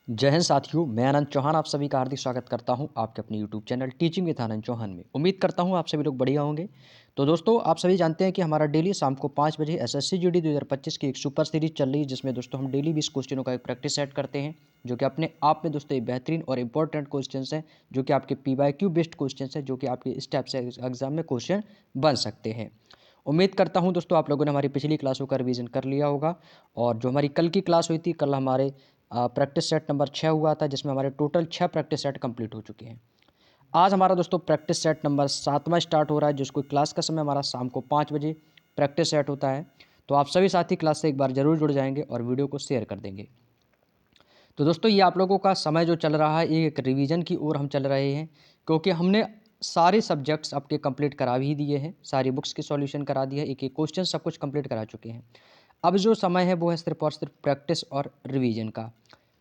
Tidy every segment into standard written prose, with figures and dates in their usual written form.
जय हिंद साथियों, मैं आनंद चौहान आप सभी का हार्दिक स्वागत करता हूं आपके अपने यूट्यूब चैनल टीचिंग विद आनंद चौहान में। उम्मीद करता हूं आप सभी लोग बढ़िया होंगे। तो दोस्तों, आप सभी जानते हैं कि हमारा डेली शाम को 5 बजे एसएससी जीडी 2025 की एक सुपर सीरीज चल रही है, जिसमें दोस्तों हम डेली 20 क्वेश्चनों का एक प्रैक्टिस सेट करते हैं, जो कि अपने आप में दोस्तों ये बेहतरीन और इंपॉर्टेंट क्वेश्चन हैं, जो कि आपके पीवाईक्यू बेस्ड क्वेश्चन हैं, जो कि आपके इस टाइप से एग्जाम में क्वेश्चन बन सकते हैं। उम्मीद करता हूं दोस्तों आप लोगों ने हमारी पिछली क्लासों का रिवीजन कर लिया होगा। और जो हमारी कल की क्लास हुई थी, कल हमारे प्रैक्टिस सेट नंबर 6 हुआ था, जिसमें हमारे टोटल 6 प्रैक्टिस सेट कंप्लीट हो चुके हैं। आज हमारा दोस्तों प्रैक्टिस सेट नंबर 7वां स्टार्ट हो रहा है, जिसको क्लास का समय हमारा शाम को 5 बजे प्रैक्टिस सेट होता है। तो आप सभी साथी क्लास से एक बार जरूर जुड़ जाएंगे और वीडियो को शेयर कर देंगे। तो दोस्तों, ये आप लोगों का समय जो चल रहा है, ये एक रिवीजन की ओर हम चल रहे हैं, क्योंकि हमने सारे सब्जेक्ट्स आपके कंप्लीट करा भी दिए हैं, सारी बुक्स की सॉल्यूशन करा दिया है, एक एक क्वेश्चन सब कुछ कंप्लीट करा चुके हैं। अब जो समय है वो है सिर्फ और सिर्फ प्रैक्टिस और रिवीजन का।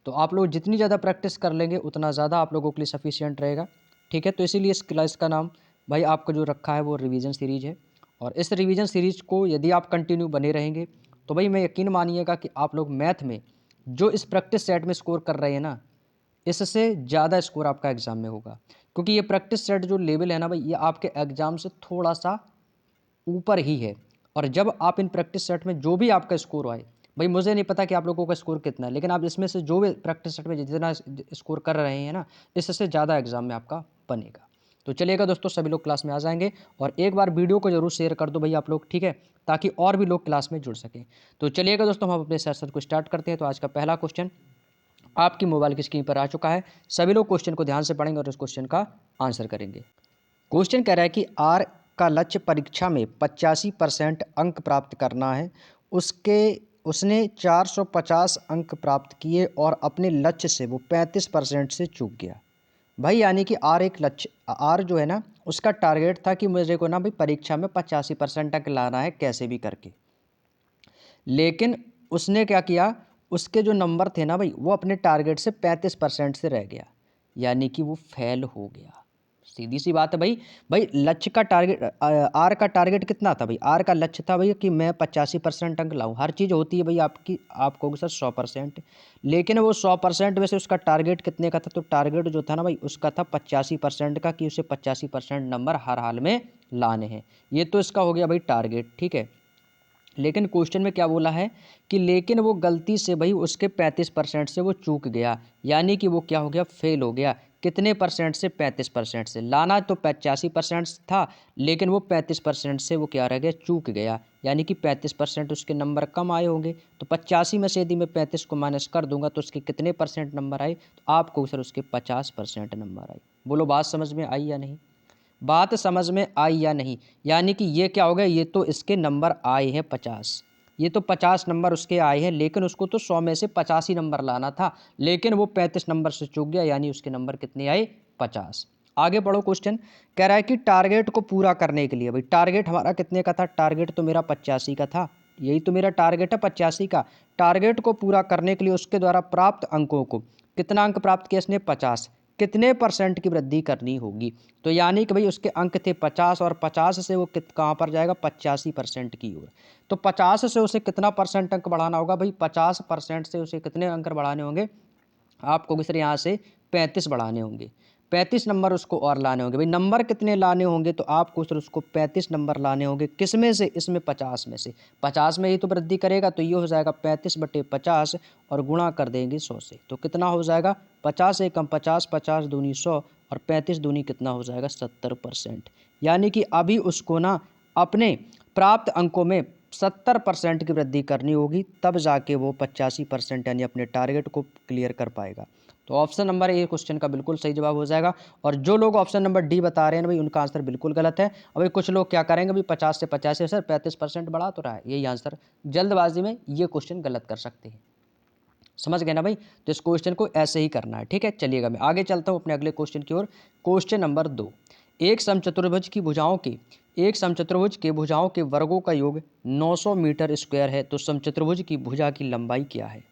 तो आप लोग जितनी ज़्यादा प्रैक्टिस कर लेंगे उतना ज़्यादा आप लोगों के लिए सफिशिएंट रहेगा। ठीक है, तो इसीलिए इस क्लास का नाम भाई आपका जो रखा है वो रिवीजन सीरीज है। और इस रिवीजन सीरीज को यदि आप कंटिन्यू बने रहेंगे तो भाई मैं यकीन मानिएगा कि आप लोग मैथ में जो इस प्रैक्टिस सेट में स्कोर कर रहे हैं ना, इससे ज़्यादा स्कोर आपका एग्ज़ाम में होगा। क्योंकि ये प्रैक्टिस सेट जो लेवल है ना भाई, ये आपके एग्ज़ाम से थोड़ा सा ऊपर ही है। और जब आप इन प्रैक्टिस सेट में जो भी आपका स्कोर आए, भाई मुझे नहीं पता कि आप लोगों का स्कोर कितना है, लेकिन आप इसमें से जो भी प्रैक्टिस सेट में जितना स्कोर कर रहे हैं ना, इससे ज़्यादा एग्जाम में आपका बनेगा। तो चलिएगा दोस्तों, सभी लोग क्लास में आ जाएंगे और एक बार वीडियो को जरूर शेयर कर दो भाई आप लोग, ठीक है, ताकि और भी लोग क्लास में जुड़ सकें। तो चलिएगा दोस्तों, हम अपने सेशन को स्टार्ट करते हैं। तो आज का पहला क्वेश्चन आपकी मोबाइल की स्क्रीन पर आ चुका है। सभी लोग क्वेश्चन को ध्यान से पढ़ेंगे और इस क्वेश्चन का आंसर करेंगे। क्वेश्चन कह रहा है कि आर का लक्ष्य परीक्षा में 85% अंक प्राप्त करना है। उसके उसने 450 अंक प्राप्त किए और अपने लक्ष्य से वो 35% से चूक गया। भाई यानी कि आर एक लक्ष्य, आर जो है ना, उसका टारगेट था कि मुझे को ना भाई परीक्षा में 85% अंक लाना है कैसे भी करके। लेकिन उसने क्या किया, उसके जो नंबर थे ना भाई, वो अपने टारगेट से 35% से रह गया, यानी कि वो फेल हो गया। सीधी सी बात है भाई। भाई लक्ष्य का टारगेट, आर का टारगेट कितना था भाई? आर का लक्ष्य था भाई कि मैं 85% अंक लाऊं। हर चीज़ होती है भाई आपकी, आप कहोगे सर 100%, लेकिन वो 100% में से उसका टारगेट कितने का था? तो टारगेट जो था ना भाई, उसका था 85% का, कि उसे 85% नंबर हर हाल में लाने हैं। ये तो इसका हो गया भाई टारगेट, ठीक है। लेकिन क्वेश्चन में क्या बोला है कि लेकिन वो गलती से भाई उसके 35% से वो चूक गया, यानी कि वो क्या हो गया, फेल हो गया। कितने परसेंट से? 35% से। लाना तो 85% था, लेकिन वो 35% से वो क्या रह गया, चूक गया, यानी कि 35% उसके नंबर कम आए होंगे। तो 85 में से यदि मैं 35 को माइनस कर दूंगा तो उसके कितने परसेंट नंबर आए? तो आपको सर उसके 50% नंबर आए। बोलो बात समझ में आई या नहीं? बात समझ में आई या नहीं? यानी कि ये क्या हो गया, ये तो इसके नंबर आए हैं 50, ये तो 50 नंबर उसके आए हैं, लेकिन उसको तो 100 में से 85 नंबर लाना था, लेकिन वो 35 नंबर से चूक गया, यानी उसके नंबर कितने आए, 50। आगे पढ़ो। क्वेश्चन कह रहा है कि टारगेट को पूरा करने के लिए, भाई टारगेट हमारा कितने का था? टारगेट तो मेरा 85 का था, यही तो मेरा टारगेट है 85 का। टारगेट को पूरा करने के लिए उसके द्वारा प्राप्त अंकों को, कितना अंक प्राप्त किया इसने? 50। कितने परसेंट की वृद्धि करनी होगी? तो यानी कि भाई उसके अंक थे 50 और 50 से वो कहाँ पर जाएगा, 85% की ओर। तो 50 से उसे कितना परसेंट अंक बढ़ाना होगा भाई? 50% से उसे कितने अंक बढ़ाने होंगे आपको? सर यहाँ से 35 बढ़ाने होंगे, 35 नंबर उसको और लाने होंगे। भाई नंबर कितने लाने होंगे? तो आपको सर उसको 35 नंबर लाने होंगे। किस में से? इसमें 50 में से। 50 में ही तो वृद्धि करेगा, तो ये हो जाएगा 35/50 और गुणा कर देंगे 100 से। तो कितना हो जाएगा? 50 एकम 50, 50 दूनी 100 और 35 दूनी कितना हो जाएगा? 70%। यानी कि अभी उसको ना अपने प्राप्त अंकों में 70% की वृद्धि करनी होगी, तब जाके वो 85% यानी अपने टारगेट को क्लियर कर पाएगा। तो ऑप्शन नंबर ए क्वेश्चन का बिल्कुल सही जवाब हो जाएगा। और जो लोग ऑप्शन नंबर डी बता रहे हैं भाई, उनका आंसर बिल्कुल गलत है। अभी कुछ लोग क्या करेंगे भाई, 50 से 85 सर 35% बढ़ा तो रहा है, यही आंसर। जल्दबाजी में ये क्वेश्चन गलत कर सकते हैं। समझ गए ना भाई? तो इस क्वेश्चन को ऐसे ही करना है, ठीक है। चलिएगा मैं आगे चलता हूँ अपने अगले क्वेश्चन की ओर। Question number 2। एक समचतुर्भुज की भुजाओं के एक समचतुर्भुज के भुजाओं के वर्गों का योग 900 मीटर स्क्वायर है, तो समचतुर्भुज की भुजा की लंबाई क्या है?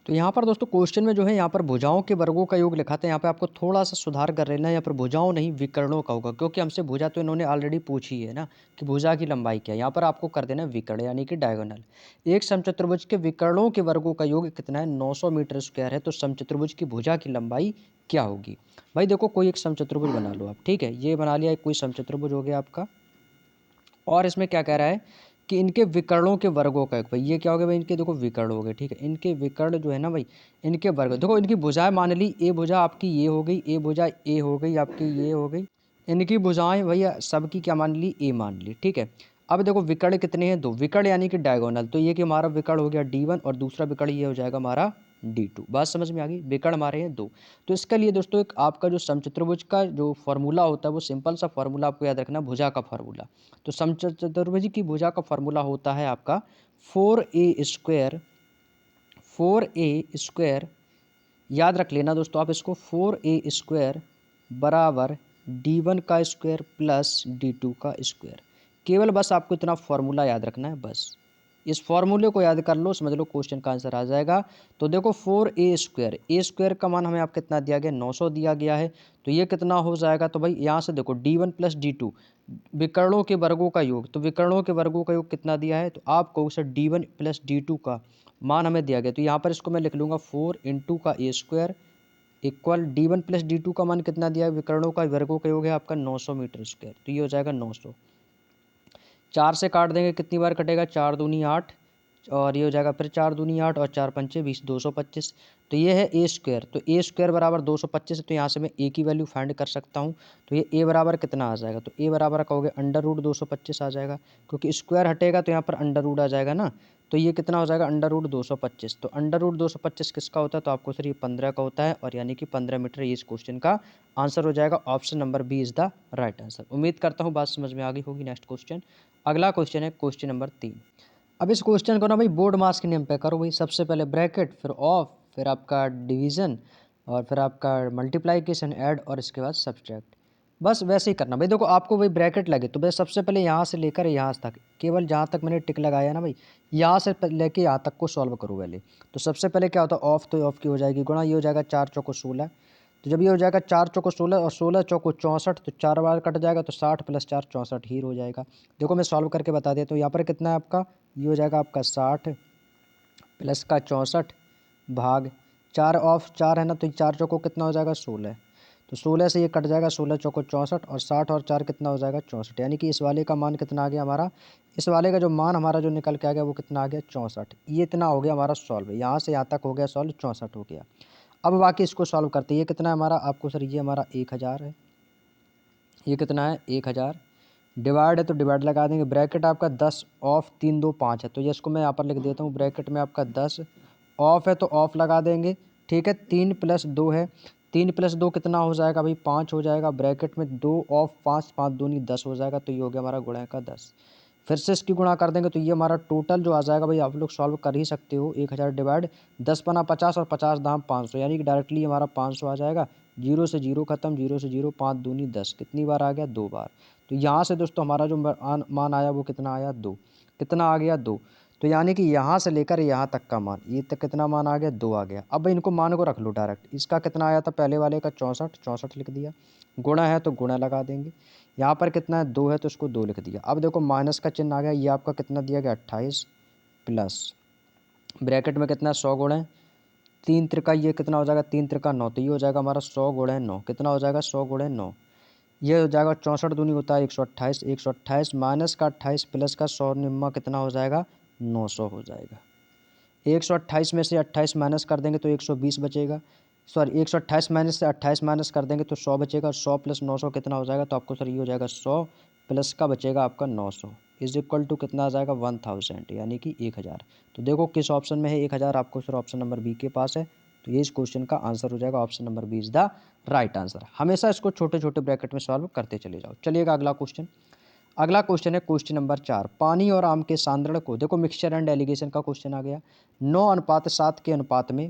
तो यहाँ पर दोस्तों क्वेश्चन में जो है यहाँ पर भुजाओं के वर्गों का योग लिखा था, यहाँ पे आपको थोड़ा सा सुधार कर लेना है। यहाँ पर भुजाओं नहीं विकर्णों का होगा, क्योंकि हमसे भुजा तो इन्होंने ऑलरेडी पूछी है ना कि भुजा की लंबाई क्या है। यहाँ पर आपको कर देना विकर्ण यानी कि डायगोनल। एक समचतुर्भुज के विकर्णों के वर्गों का योग कितना है, 900 मीटर स्क्वायर है। तो समचतुर्भुज की भुजा की लंबाई क्या होगी। भाई देखो कोई एक समचतुर्भुज बना लो आप, ठीक है, ये बना लिया, कोई समचतुर्भुज हो गया आपका। और इसमें क्या कह रहा है कि इनके विकर्णों के वर्गों का, भाई ये क्या हो गया भाई, इनके देखो विकर्ण हो गए, ठीक है, इनके विकर्ण जो है ना भाई, इनके वर्ग देखो, इनकी भुजाएं मान ली, ए भुजा आपकी ये हो गई, ए भुजा ए हो गई आपकी, ये हो गई, इनकी भुजाएं भैया सबकी क्या मान ली, ए मान ली, ठीक है। अब देखो विकर्ण कितने हैं, दो विकर्ण यानी कि डायगोनल, तो ये कि हमारा विकर्ण हो गया D1 और दूसरा विकर्ण ये हो जाएगा हमारा D2। बात समझ में आ गई, विकर्ण हमारे हैं दो। तो इसके लिए दोस्तों एक आपका जो समचतुर्भुज का जो फॉर्मूला होता है वो सिंपल सा फॉर्मूला आपको याद रखना, भुजा का फॉर्मूला। तो समचतुर्भुज की भुजा का फॉर्मूला होता है आपका 4a², 4a² याद रख लेना दोस्तों आप इसको, 4a² बराबर D1 का स्क्वायर प्लस D2 का स्क्वायर। केवल बस आपको इतना फॉर्मूला याद रखना है, बस इस फॉर्मूले को याद कर लो, समझ लो क्वेश्चन का आंसर आ जाएगा। तो देखो 4a², ए स्क्वायर का मान हमें आप कितना दिया गया, 900 दिया गया है। तो ये कितना हो जाएगा, तो भाई यहाँ से देखो D1 प्लस D2 विकर्णों के वर्गों का योग, तो विकर्णों के वर्गों का योग कितना दिया है, तो आपको सर D1 प्लस D2 का मान हमें दिया गया। तो यहाँ पर इसको मैं लिख लूँगा 4 इंटू का a² equal D1 plus D2 का मान कितना दिया है, विकर्णों का वर्गों का योग है आपका 900 मीटर स्क्वायर। तो ये हो जाएगा 900, 4 से काट देंगे कितनी बार कटेगा, 4 दूनी 8, और ये हो जाएगा फिर 4 दूनी 8 और 4 पंचे 20, 225। तो ये है a², तो a² बराबर 225 है। तो यहाँ से मैं a की वैल्यू फाइंड कर सकता हूँ। तो ये a बराबर कितना आ जाएगा, तो a बराबर कहोगे √225 आ जाएगा, क्योंकि स्क्वायर हटेगा तो यहाँ पर अंडर रूट आ जाएगा ना। तो ये कितना हो जाएगा, √225। तो √225 किसका होता है, तो आपको सर ये 15 का होता है, और यानी कि 15 मीटर ये इस क्वेश्चन का आंसर हो जाएगा। Option number B is the right answer. उम्मीद करता हूँ बात समझ में आ गई होगी। नेक्स्ट क्वेश्चन, अगला क्वेश्चन है क्वेश्चन नंबर 3। अब इस क्वेश्चन को ना भाई बोर्ड मास के नियम पे करो भाई। सबसे पहले ब्रैकेट, फिर ऑफ, फिर आपका डिवीज़न, और फिर आपका मल्टीप्लाइकेशन, ऐड, और इसके बाद सब्सट्रैक्ट। बस वैसे ही करना भाई। देखो आपको भाई ब्रैकेट लगे तो भाई सबसे पहले यहाँ से लेकर यहाँ तक, केवल जहाँ तक मैंने टिक लगाया ना भाई, यहाँ से लेके यहाँ तक को सॉल्व करो पहले। तो सबसे पहले क्या होता है, ऑफ, तो ऑफ की हो जाएगी गुणा, ये हो जाएगा 4 चौको 16। तो जब ये हो जाएगा 4 चौको 16 और 16 चौको 64, तो 4 बार कट जाएगा, तो 60 + 4 64 ही हो जाएगा। देखो मैं सॉल्व करके बता देता हूँ। यहाँ पर कितना है आपका, ये हो जाएगा आपका 60 प्लस का 64 भाग 4, ऑफ 4 है ना, तो 4 चौको कितना हो जाएगा 16। तो 16 से ये कट जाएगा, 16 चौको 64, और 60 और 4 कितना हो जाएगा 64। यानी कि इस वाले का मान कितना आ गया हमारा, इस वाले का जो मान हमारा जो निकल के आ गया वो कितना आ गया 64। ये इतना हो गया हमारा सॉल्व, यहाँ से यहाँ तक हो गया सॉल्व, 64 हो गया। अब बाकी इसको सॉल्व करते हैं। ये कितना है हमारा, आपको सर ये हमारा 1000 है, ये कितना है 1000, डिवाइड है तो डिवाइड लगा देंगे, ब्रैकेट आपका 10 ऑफ 3 2 5 है, तो ये इसको मैं यहाँ पर लिख देता हूँ, ब्रैकेट में आपका 10 ऑफ है तो ऑफ लगा देंगे, ठीक है। 3 + 2 है, 3 + 2 कितना हो जाएगा भाई 5 हो जाएगा, ब्रैकेट में 2 ऑफ 5, 5 दूनी 10 हो जाएगा। तो ये हो गया हमारा गुणा का 10। फिर से इसकी गुणा कर देंगे तो ये हमारा टोटल जो आ जाएगा भाई, आप लोग सॉल्व कर ही सकते हो। 1000 डिवाइड 10 पना 50 और 50 दाम 500, यानी कि डायरेक्टली हमारा 500 आ जाएगा। 0 से 0 खत्म, 0 से 0, 5 दूनी 10, कितनी बार आ गया 2 बार। तो यहाँ से दोस्तों हमारा जो मान आया वो कितना आया 2, कितना आ गया 2। तो यानी कि यहाँ से लेकर यहाँ तक का मान, ये तक कितना मान आ गया 2 आ गया। अब इनको मान को रख लो डायरेक्ट। इसका कितना आया था पहले वाले का 64, 64 लिख दिया, गुणा है तो गुणा लगा देंगे, यहाँ पर कितना है 2 है तो इसको 2 लिख दिया। अब देखो माइनस का चिन्ह आ गया, ये आपका कितना दिया गया 28 प्लस ब्रैकेट में कितना 100 गुणा 3 त्रिका, ये कितना हो जाएगा 3 त्रिका 9, तो ये हो जाएगा हमारा 100 गुणा 9, कितना हो जाएगा 100 गुणा 9, ये हो जाएगा 64 दूनी होता है 128, 128 माइनस का 28 प्लस का 100 निम्मा कितना हो जाएगा 900 हो जाएगा। 128 में से 28 माइनस कर देंगे तो 120 बचेगा, सॉरी 128 माइनस से 28 माइनस कर देंगे तो 100 बचेगा, 100 + 900 कितना हो जाएगा, तो आपको सर ये हो जाएगा 100 प्लस का बचेगा आपका 900 इज इक्वल टू कितना आ जाएगा 1000, यानी कि 1000। तो देखो किस ऑप्शन में है 1000, आपको सर ऑप्शन नंबर बी के पास है। तो ये इस क्वेश्चन का आंसर हो जाएगा, option number B is the right answer. हमेशा इसको छोटे छोटे ब्रैकेट में सॉल्व करते चले जाओ। चलिएगा अगला क्वेश्चन। अगला क्वेश्चन है क्वेश्चन नंबर 4। पानी और आम के सांद्रण को, देखो मिक्सचर एंड एलिगेशन का क्वेश्चन आ गया, 9:7 के अनुपात में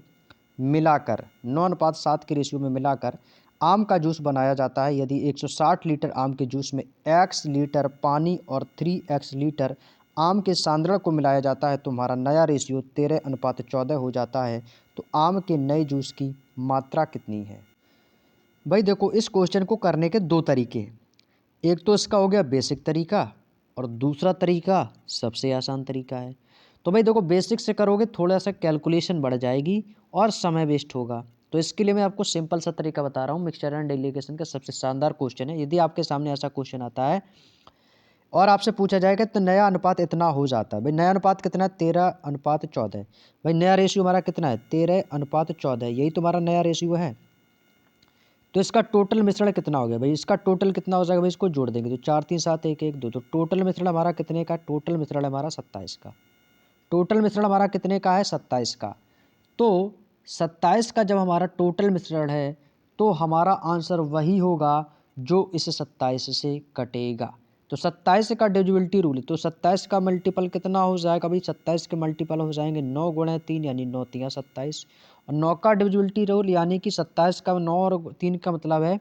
मिलाकर, 9:7 के रेशियो में मिलाकर आम का जूस बनाया जाता है। यदि 160 लीटर आम के जूस में x लीटर पानी और 3x लीटर आम के सांद्रण को मिलाया जाता है तो हमारा नया रेशियो 13:14 हो जाता है। तो आम के नए जूस की मात्रा कितनी है? भाई देखो, इस क्वेश्चन को करने के दो तरीके हैं। एक तो इसका हो गया बेसिक तरीका और दूसरा तरीका सबसे आसान तरीका है। तो भाई देखो, बेसिक से करोगे थोड़ा सा कैलकुलेशन बढ़ जाएगी और समय वेस्ट होगा। तो इसके लिए मैं आपको सिंपल सा तरीका बता रहा हूँ। मिक्सचर एंड डेलीगेशन का सबसे शानदार क्वेश्चन है। यदि आपके सामने ऐसा क्वेश्चन आता है और आपसे पूछा जाएगा तो नया अनुपात इतना हो जाता है। भाई नया अनुपात कितना है? 13:14। भाई नया रेशियो हमारा कितना है? 13:14। यही तुम्हारा नया रेशियो है। तो इसका टोटल मिश्रण कितना हो गया? भाई इसका टोटल कितना हो जाएगा? भाई इसको जोड़ देंगे तो 4 3 7 1 1 2। तो टोटल मिश्रण हमारा कितने का? टोटल मिश्रण हमारा 27 का। टोटल मिश्रण हमारा कितने का है? 27 का। तो 27 का जब हमारा टोटल मिश्रण है तो हमारा आंसर वही होगा जो इस 27 से कटेगा। तो 27 का डिविजिबिलिटी रूल, तो 27 का मल्टीपल कितना हो जाएगा? भाई 27 के मल्टीपल हो जाएंगे 9 गुणे 3 यानी 9 3 27। और 9 का डिविजिबिलिटी रूल यानी कि 27 का 9 और 3 का मतलब है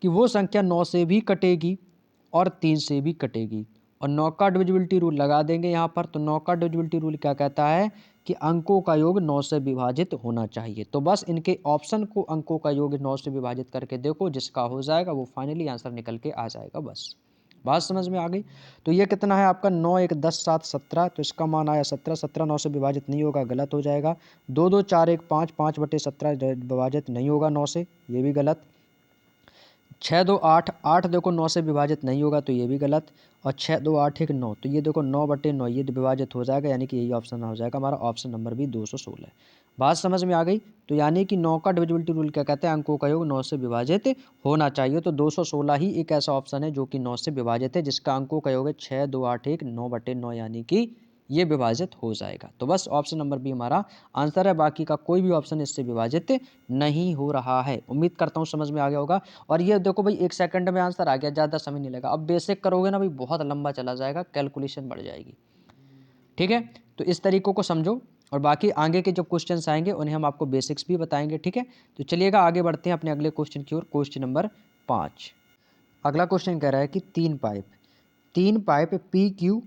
कि वो संख्या 9 से भी कटेगी और 3 से भी कटेगी। और 9 का डिविजिबिलिटी रूल लगा देंगे यहाँ पर। तो 9 का डिविजिबिलिटी रूल क्या कहता है कि अंकों का योग 9 से विभाजित होना चाहिए। तो बस इनके ऑप्शन को अंकों का योग 9 से विभाजित करके देखो, जिसका हो जाएगा वो फाइनली आंसर निकल के आ जाएगा। बस बात समझ में आ गई। तो ये कितना है आपका? 9 1 10 7 17। तो इसका मान आया 17। 17 9 से विभाजित नहीं होगा, गलत हो जाएगा। 2 2 4 1 5 5/17 विभाजित नहीं होगा 9 से, ये भी गलत। 6 2 8 8 देखो 9 से विभाजित नहीं होगा, तो ये भी गलत। और 6 2 8 1 9, तो ये देखो 9/9 ये विभाजित हो जाएगा, यानी कि यही ऑप्शन हो जाएगा हमारा ऑप्शन नंबर भी 216। बात समझ में आ गई। तो यानी कि 9 का डिविजिबिलिटी रूल क्या कहते हैं? अंकों का योग 9 से विभाजित होना चाहिए। तो 216 ही एक ऐसा ऑप्शन है जो कि 9 से विभाजित है, जिसका अंकों का योग है 6 2 8 1 9/9, यानी कि ये विभाजित हो जाएगा। तो बस ऑप्शन नंबर बी हमारा आंसर है। बाकी का कोई भी ऑप्शन इससे विभाजित नहीं हो रहा है। उम्मीद करता हूँ समझ में आ गया होगा। और ये देखो भाई 1 सेकंड में आंसर आ गया, ज़्यादा समय नहीं लगा। अब बेसिक करोगे ना भाई बहुत लंबा चला जाएगा, कैलकुलेशन बढ़ जाएगी। ठीक है, तो इस तरीकों को समझो और बाकी आगे के जो क्वेश्चंस आएंगे उन्हें हम आपको बेसिक्स भी बताएंगे। ठीक है, तो चलिएगा आगे बढ़ते हैं अपने अगले क्वेश्चन की ओर। Question number 5। अगला क्वेश्चन कह रहा है कि तीन पाइप पी क्यू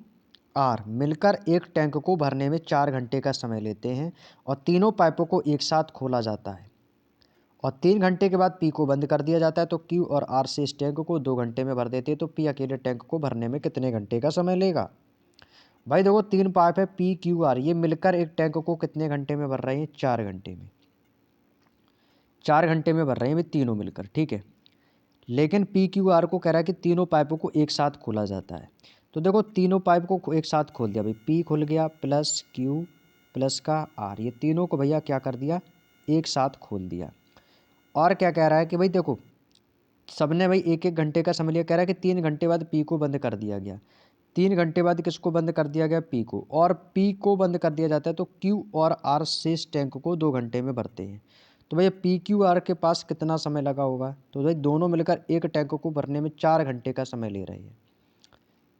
आर मिलकर एक टैंक को भरने में 4 घंटे का समय लेते हैं और तीनों पाइपों को एक साथ खोला जाता है और 3 घंटे के बाद पी को बंद कर दिया जाता है। तो क्यू और आर से इस टैंक को 2 घंटे में भर देते हैं। तो पी अकेले टैंक को भरने में कितने घंटे का समय लेगा? भाई देखो, 3 पाइप है पी क्यू आर, ये मिलकर एक टैंक को कितने घंटे में भर रहे हैं? 4 घंटे में। 4 घंटे में भर रहे हैं भाई तीनों मिलकर। ठीक है, लेकिन पी क्यू आर को कह रहा है कि तीनों पाइपों को एक साथ खोला जाता है। तो देखो तीनों पाइप को एक साथ खोल दिया भाई, पी खुल गया प्लस क्यू प्लस का आर, ये तीनों को भैया क्या कर दिया? एक साथ खोल दिया। और क्या कह रहा है कि भाई देखो सबने भाई 1 1 घंटे का समय लिया। कह रहा है कि 3 घंटे बाद पी को बंद कर दिया गया। 3 घंटे बाद किसको बंद कर दिया गया? पी को। और पी को बंद कर दिया जाता है तो क्यू और आर से इस टैंक को 2 घंटे में भरते हैं। तो भैया पी क्यू आर के पास कितना समय लगा होगा? तो भाई दोनों मिलकर एक टैंक को भरने में 4 घंटे का समय ले रहे हैं।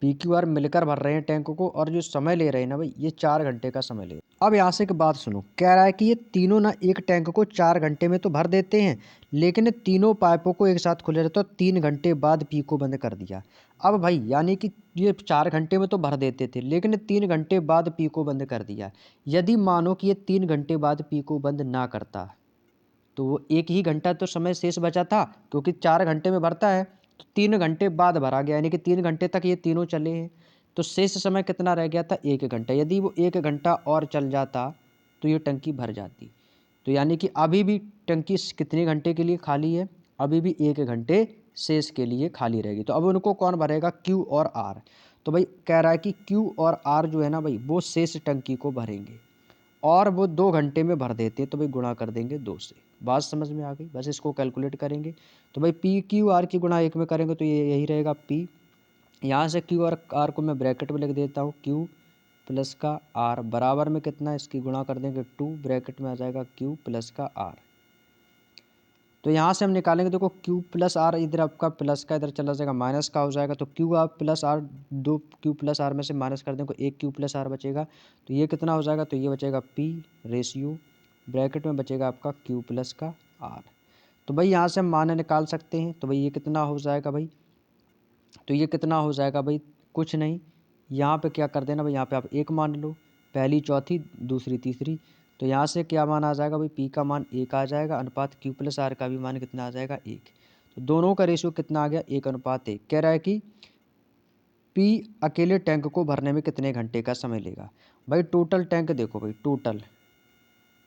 पी क्यू आर मिलकर भर रहे हैं टैंक को और जो समय ले रहे हैं ना भाई, ये 4 घंटे का समय ले रहे हैं। अब यहाँ से एक बात सुनो, कह रहा है कि ये तीनों ना एक टैंक को 4 घंटे में तो भर देते हैं, लेकिन तीनों पाइपों को एक साथ खोला जाता है। 3 घंटे बाद पी को बंद कर दिया। अब भाई यानी कि ये 4 घंटे में तो भर देते थे, लेकिन 3 घंटे बाद पी को बंद कर दिया। यदि मानो कि ये 3 घंटे बाद पी को बंद ना करता तो वो 1 ही घंटा तो समय शेष बचा था, क्योंकि 4 घंटे में भरता है तो 3 घंटे बाद भरा गया, यानी कि 3 घंटे तक ये तीनों चले हैं। तो शेष समय कितना रह गया था? 1 घंटा। यदि वो 1 घंटा और चल जाता तो ये टंकी भर जाती। तो यानी कि अभी भी टंकी कितने घंटे के लिए खाली है? अभी भी 1 घंटे शेष के लिए खाली रहेगी। तो अब उनको कौन भरेगा? क्यू और आर। तो भाई कह रहा है कि क्यू और आर जो है ना भाई, वो शेष टंकी को भरेंगे और वो 2 घंटे में भर देते हैं। तो भाई गुणा कर देंगे 2 से। बात समझ में आ गई? बस इसको कैलकुलेट करेंगे। तो भाई पी क्यू आर की गुणा 1 में करेंगे तो ये यही रहेगा पी। यहाँ से क्यू और आर को मैं ब्रैकेट में लिख देता हूँ, क्यू प्लस का आर बराबर में कितना है? इसकी गुणा कर देंगे 2, ब्रैकेट में आ जाएगा क्यू प्लस का आर। तो यहाँ से हम निकालेंगे, देखो क्यू प्लस आर, इधर आपका प्लस का इधर चला जाएगा माइनस का हो जाएगा। तो Q R plus R, 2 Q plus R में से माइनस कर देंगे, 1 क्यू प्लस आर बचेगा। तो ये कितना हो जाएगा? तो ये बचेगा पी रेशियो, ब्रैकेट में बचेगा आपका क्यू प्लस का आर। तो भाई यहाँ से हम मान निकाल सकते हैं। तो भाई ये कितना हो जाएगा भाई? तो ये कितना हो जाएगा भाई? कुछ नहीं, यहाँ पे क्या कर देना भाई, यहाँ पे आप 1 मान लो, पहली चौथी दूसरी तीसरी। तो यहाँ से क्या मान आ जाएगा भाई, पी का मान 1 आ जाएगा, अनुपात क्यू प्लस आर का भी मान कितना आ जाएगा 1। तो दोनों का रेशियो कितना आ गया, 1:1। कह रहा है कि पी अकेले टैंक को भरने में कितने घंटे का समय लेगा। भाई टोटल टैंक देखो भाई, टोटल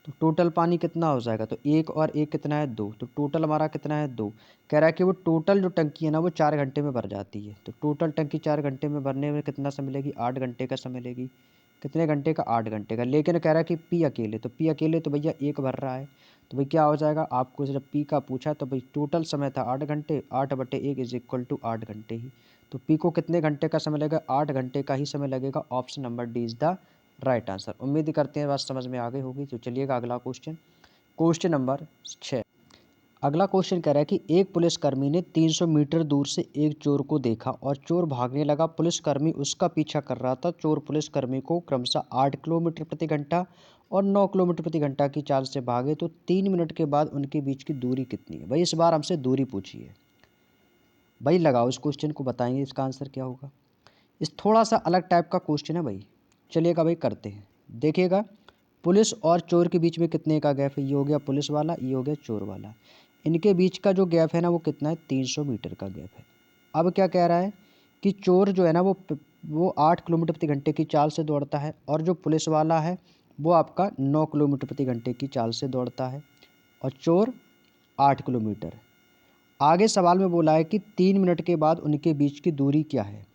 तो टोटल पानी कितना हो जाएगा, तो 1 और 1 कितना है 2, तो टोटल हमारा कितना है 2। कह रहा है कि वो टोटल जो टंकी है ना वो 4 घंटे में भर जाती है। तो टोटल टंकी 4 घंटे में भरने में कितना समय लेगी, 8 घंटे का समय लेगी। कितने घंटे का, 8 घंटे का। लेकिन कह रहा है कि पी अकेले, तो पी अकेले तो भैया 1 भर रहा है। तो भाई क्या हो जाएगा, आपको जब पी का पूछा तो भाई टोटल समय था 8 घंटे, 8/1 इज इक्वल टू 8 घंटे ही। तो पी को कितने घंटे का समय लगेगा, 8 घंटे का ही समय लगेगा। Option number D is the right answer. उम्मीद करते हैं बात समझ में आ गई होगी। तो चलिएगा अगला क्वेश्चन, क्वेश्चन नंबर 6। अगला क्वेश्चन कह रहा है कि एक पुलिसकर्मी ने 300 मीटर दूर से एक चोर को देखा और चोर भागने लगा। पुलिसकर्मी उसका पीछा कर रहा था। चोर पुलिसकर्मी को क्रमशः 8 किलोमीटर प्रति घंटा और 9 किलोमीटर प्रति घंटा की चाल से भागे, तो 3 मिनट के बाद उनके बीच की दूरी कितनी है। भाई इस बार हमसे दूरी पूछी है। भाई लगाओ इस क्वेश्चन को, बताएंगे इसका आंसर क्या होगा। इस थोड़ा सा अलग टाइप का क्वेश्चन है भाई। चलिएगा भाई करते हैं, देखिएगा। पुलिस और चोर के बीच में कितने का गैप है, ये हो गया पुलिस वाला, ये हो गया चोर वाला। इनके बीच का जो गैप है ना वो कितना है, 300 मीटर का गैप है। अब क्या कह रहा है कि चोर जो है ना वो 8 किलोमीटर प्रति घंटे की चाल से दौड़ता है, और जो पुलिस वाला है वो आपका 9 किलोमीटर प्रति घंटे की चाल से दौड़ता है, और चोर 8 किलोमीटर। आगे सवाल में बोला है कि 3 मिनट के बाद उनके बीच की दूरी क्या है।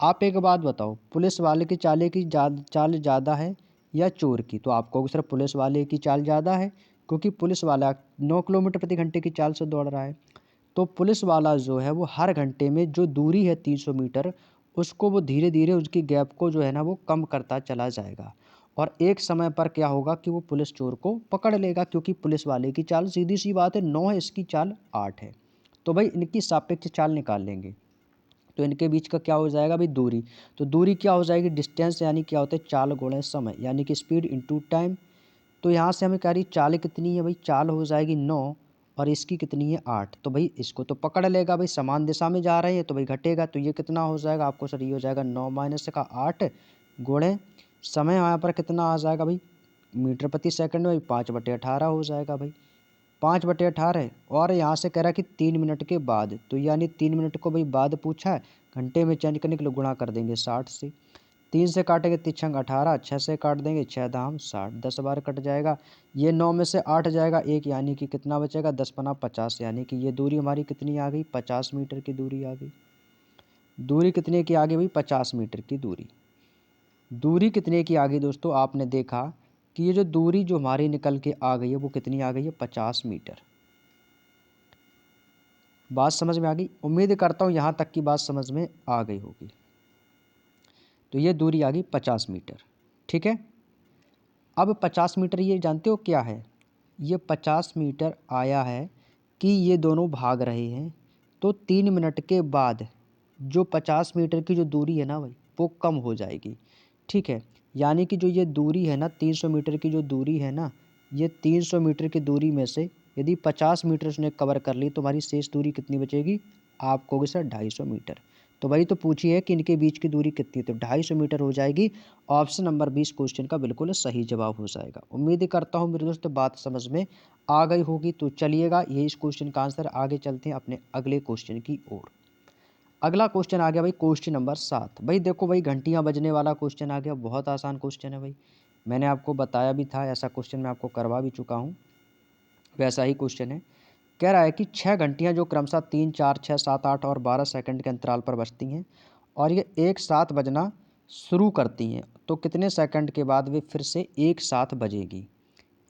आप एक बात बताओ, पुलिस वाले की चाल ज़्यादा है या चोर की। तो आप कहोगे सर पुलिस वाले की चाल ज़्यादा है, क्योंकि पुलिस वाला 9 किलोमीटर प्रति घंटे की चाल से दौड़ रहा है। तो पुलिस वाला जो है वो हर घंटे में जो दूरी है 300 मीटर, उसको वो धीरे धीरे उसकी गैप को जो है ना वो कम करता चला जाएगा, और एक समय पर क्या होगा कि वो पुलिस चोर को पकड़ लेगा, क्योंकि पुलिस वाले की चाल सीधी सी बात है 9 है, इसकी चाल 8 है। तो भाई इनकी सापेक्ष चाल निकाल लेंगे। तो इनके बीच का क्या हो जाएगा भाई, दूरी। तो दूरी क्या हो जाएगी, डिस्टेंस, यानी क्या होता है चाल गुणे समय, यानी कि स्पीड इनटू टाइम। तो यहाँ से हमें कह रही चाल कितनी है भाई, चाल हो जाएगी 9 और इसकी कितनी है 8। तो भाई इसको तो पकड़ लेगा, भाई समान दिशा में जा रहे हैं तो भाई घटेगा। तो ये कितना हो जाएगा आपको सर, ये हो जाएगा 9 माइनस का 8 गुणे समय। यहाँ पर कितना आ जाएगा भाई, मीटर प्रति सेकंड में 5/18 हो जाएगा भाई, 5/18। और यहाँ से कह रहा है कि 3 मिनट के बाद, तो यानी 3 मिनट को भाई बाद पूछा है, घंटे में चेंज करने के लिए गुणा कर देंगे 60 से। 3 से काटेंगे 3 18, 6 से काट देंगे 6 दाम 60, 10 बार कट जाएगा। ये 9 में से 8 जाएगा एक, यानी कि कितना बचेगा 10 पना 50, यानी कि ये दूरी हमारी कितनी आ गई, 50 मीटर की दूरी आ गई। दूरी कितने की आ गई भाई, 50 मीटर की दूरी। दूरी कितने की आ गई दोस्तों, आपने देखा कि ये जो दूरी जो हमारी निकल के आ गई है वो कितनी आ गई है, 50 मीटर। बात समझ में आ गई। उम्मीद करता हूँ यहाँ तक की बात समझ में आ गई होगी। तो ये दूरी आ गई 50 मीटर, ठीक है। अब 50 मीटर ये जानते हो क्या है, ये 50 मीटर आया है कि ये दोनों भाग रहे हैं, तो 3 मिनट के बाद जो 50 मीटर की जो दूरी है ना भाई वो कम हो जाएगी, ठीक है। यानी कि जो ये दूरी है ना 300 मीटर की जो दूरी है ना, ये 300 मीटर की दूरी में से यदि 50 मीटर उसने कवर कर ली तो हमारी शेष दूरी कितनी बचेगी, आप कहोगे सर 250 मीटर। तो भाई तो पूछिए कि इनके बीच की दूरी कितनी है, तो 250 मीटर हो जाएगी। ऑप्शन नंबर 20 क्वेश्चन का बिल्कुल सही जवाब हो जाएगा। उम्मीद करता हूँ मेरे दोस्तों बात समझ में आ गई होगी। तो चलिएगा ये इस क्वेश्चन का आंसर, आगे चलते हैं अपने अगले क्वेश्चन की ओर। अगला क्वेश्चन आ गया भाई क्वेश्चन नंबर 7। भाई देखो भाई घंटियाँ बजने वाला क्वेश्चन आ गया, बहुत आसान क्वेश्चन है भाई। मैंने आपको बताया भी था, ऐसा क्वेश्चन मैं आपको करवा भी चुका हूँ, वैसा ही क्वेश्चन है। कह रहा है कि 6 घंटियाँ जो क्रमशः 3, 4, 6, 7, 8 और 12 सेकंड के अंतराल पर बजती हैं, और ये एक साथ बजना शुरू करती हैं, तो कितने सेकंड के बाद वे फिर से एक साथ बजेगी,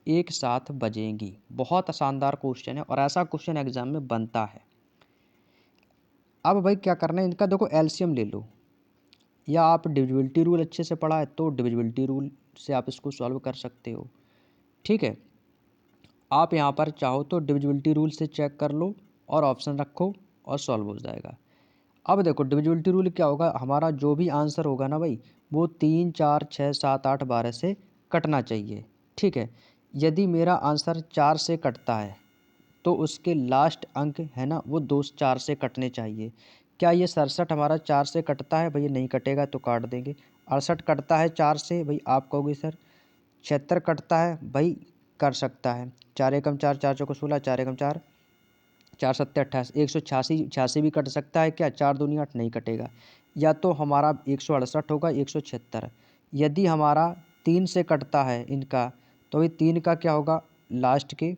एक साथ बजेंगी। बहुत शानदार क्वेश्चन है और ऐसा क्वेश्चन एग्जाम में बनता है। अब भाई क्या करना है, इनका देखो एलसीएम ले लो, या आप डिविजिबिलिटी रूल अच्छे से पढ़ा है तो डिविजिबिलिटी रूल से आप इसको सॉल्व कर सकते हो, ठीक है। आप यहाँ पर चाहो तो डिविजिबिलिटी रूल से चेक कर लो और ऑप्शन रखो और सॉल्व हो जाएगा। अब देखो डिविजिबिलिटी रूल क्या होगा, हमारा जो भी आंसर होगा ना भाई वो 3, 4, 6, 7, 8, 12 से कटना चाहिए, ठीक है। यदि मेरा आंसर 4 से कटता है तो उसके लास्ट अंक है ना वो 2 4 से कटने चाहिए। क्या ये 67 हमारा 4 से कटता है? भैया नहीं कटेगा तो काट देंगे। 68 कटता है 4 से? भाई आप कहोगे सर 76 कटता है? भाई कर सकता है। 4 एकम 4, 4 चौको 16, 4 एकम 4, 4 सत्ते 28, 186 86 भी कट सकता है क्या? 4 दूनी 8 नहीं कटेगा। या तो हमारा 168 होगा 176। यदि हमारा 3 से कटता है इनका, तो ये 3 का क्या होगा? लास्ट के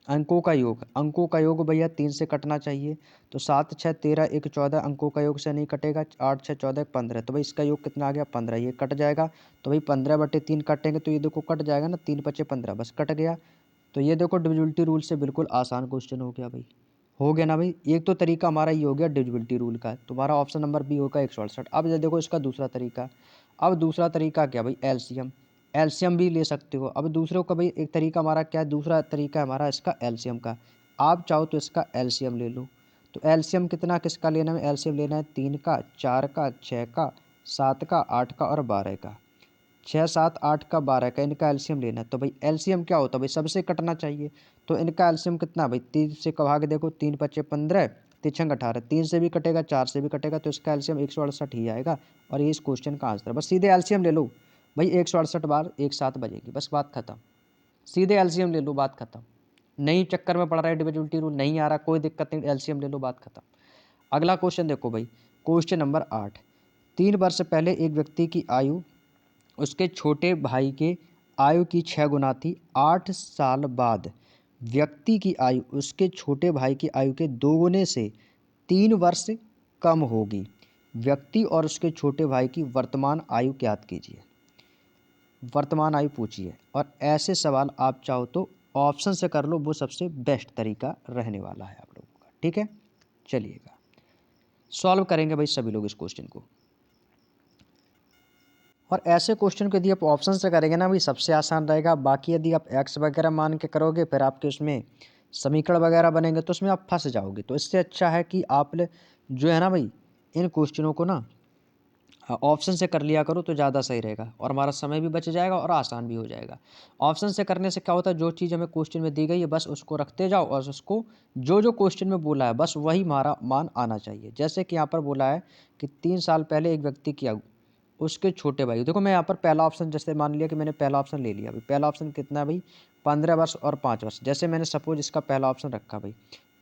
अंकों का योग। अंकों का योग भैया 3 से कटना चाहिए। तो 7 6 13 1 14 अंकों का योग से नहीं कटेगा। 8 6 14 15, तो भाई इसका योग कितना आ गया? 15। ये कट जाएगा तो भाई 15/3 काटेंगे तो ये देखो कट जाएगा ना, 3 पचे 15, बस कट गया। तो ये देखो डिविजिबिलिटी रूल से बिल्कुल आसान क्वेश्चन हो गया भाई। हो गया ना भाई। एक तो तरीका हमारा ये हो गया डिविजिबिलिटी रूल का, तुम्हारा ऑप्शन नंबर बी होगा 168। अब ये देखो इसका दूसरा तरीका। अब दूसरा तरीका क्या भाई? एलसीएम। एलसीएम भी ले सकते हो। अब दूसरों का भाई एक तरीका हमारा क्या है? दूसरा तरीका है हमारा इसका एलसीएम का। आप चाहो तो इसका एलसीएम ले लो। तो एलसीएम कितना किसका लेना है? एलसीएम लेना है 3 का, 4 का, 6 का, 7 का, 8 का और 12 का। 6 7 8 का 12 का इनका एलसीएम लेना है। तो भाई एलसीएम क्या होता है भाई? सबसे कटना चाहिए। तो इनका एलसीएम कितना भाई? 3 से कहा के देखो, 3 पचे 15, 3 18, 3 से भी कटेगा 4 से भी कटेगा, तो इसका एलसीएम 168 ही आएगा। और ये इस क्वेश्चन का आंसर। बस सीधे एलसीएम ले लो भाई। 168 बार एक साथ बजेगी, बस बात खत्म। सीधे एलसीएम ले लो, बात खत्म। नहीं चक्कर में पड़ रहा है डिविजिबिलिटी रूल नहीं आ रहा, कोई दिक्कत नहीं, एलसीएम ले लो, बात खत्म। अगला क्वेश्चन देखो भाई, क्वेश्चन नंबर 8। 3 वर्ष पहले एक व्यक्ति की आयु उसके छोटे भाई के आयु की 6 गुना थी। 8 साल बाद व्यक्ति की आयु उसके छोटे भाई की आयु के 2 गुने से 3 वर्ष कम होगी। व्यक्ति और उसके छोटे भाई की वर्तमान आयु ज्ञात कीजिए। वर्तमान आयु पूछिए। और ऐसे सवाल आप चाहो तो ऑप्शन से कर लो, वो सबसे बेस्ट तरीका रहने वाला है आप लोगों का। ठीक है, चलिएगा सॉल्व करेंगे भाई सभी लोग इस क्वेश्चन को। और ऐसे क्वेश्चन को यदि आप ऑप्शन से करेंगे ना भाई सबसे आसान रहेगा। बाकी यदि आप एक्स वगैरह मान के करोगे फिर आपके उसमें समीकरण वगैरह बनेंगे तो उसमें आप फंस जाओगे। तो इससे अच्छा है कि आप जो है ना भाई इन क्वेश्चनों को ना ऑप्शन से कर लिया करो तो ज़्यादा सही रहेगा और हमारा समय भी बच जाएगा और आसान भी हो जाएगा। ऑप्शन से करने से क्या होता है, जो चीज़ हमें क्वेश्चन में दी गई है बस उसको रखते जाओ और उसको जो जो क्वेश्चन में बोला है बस वही हमारा मान आना चाहिए। जैसे कि यहाँ पर बोला है कि 3 साल पहले एक व्यक्ति की आयु उसके छोटे भाई, देखो मैं यहाँ पर पहला ऑप्शन जैसे मान लिया कि मैंने पहला ऑप्शन ले लिया भाई। पहला ऑप्शन कितना है भाई? 15 वर्ष और 5 वर्ष। जैसे मैंने सपोज इसका पहला ऑप्शन रखा भाई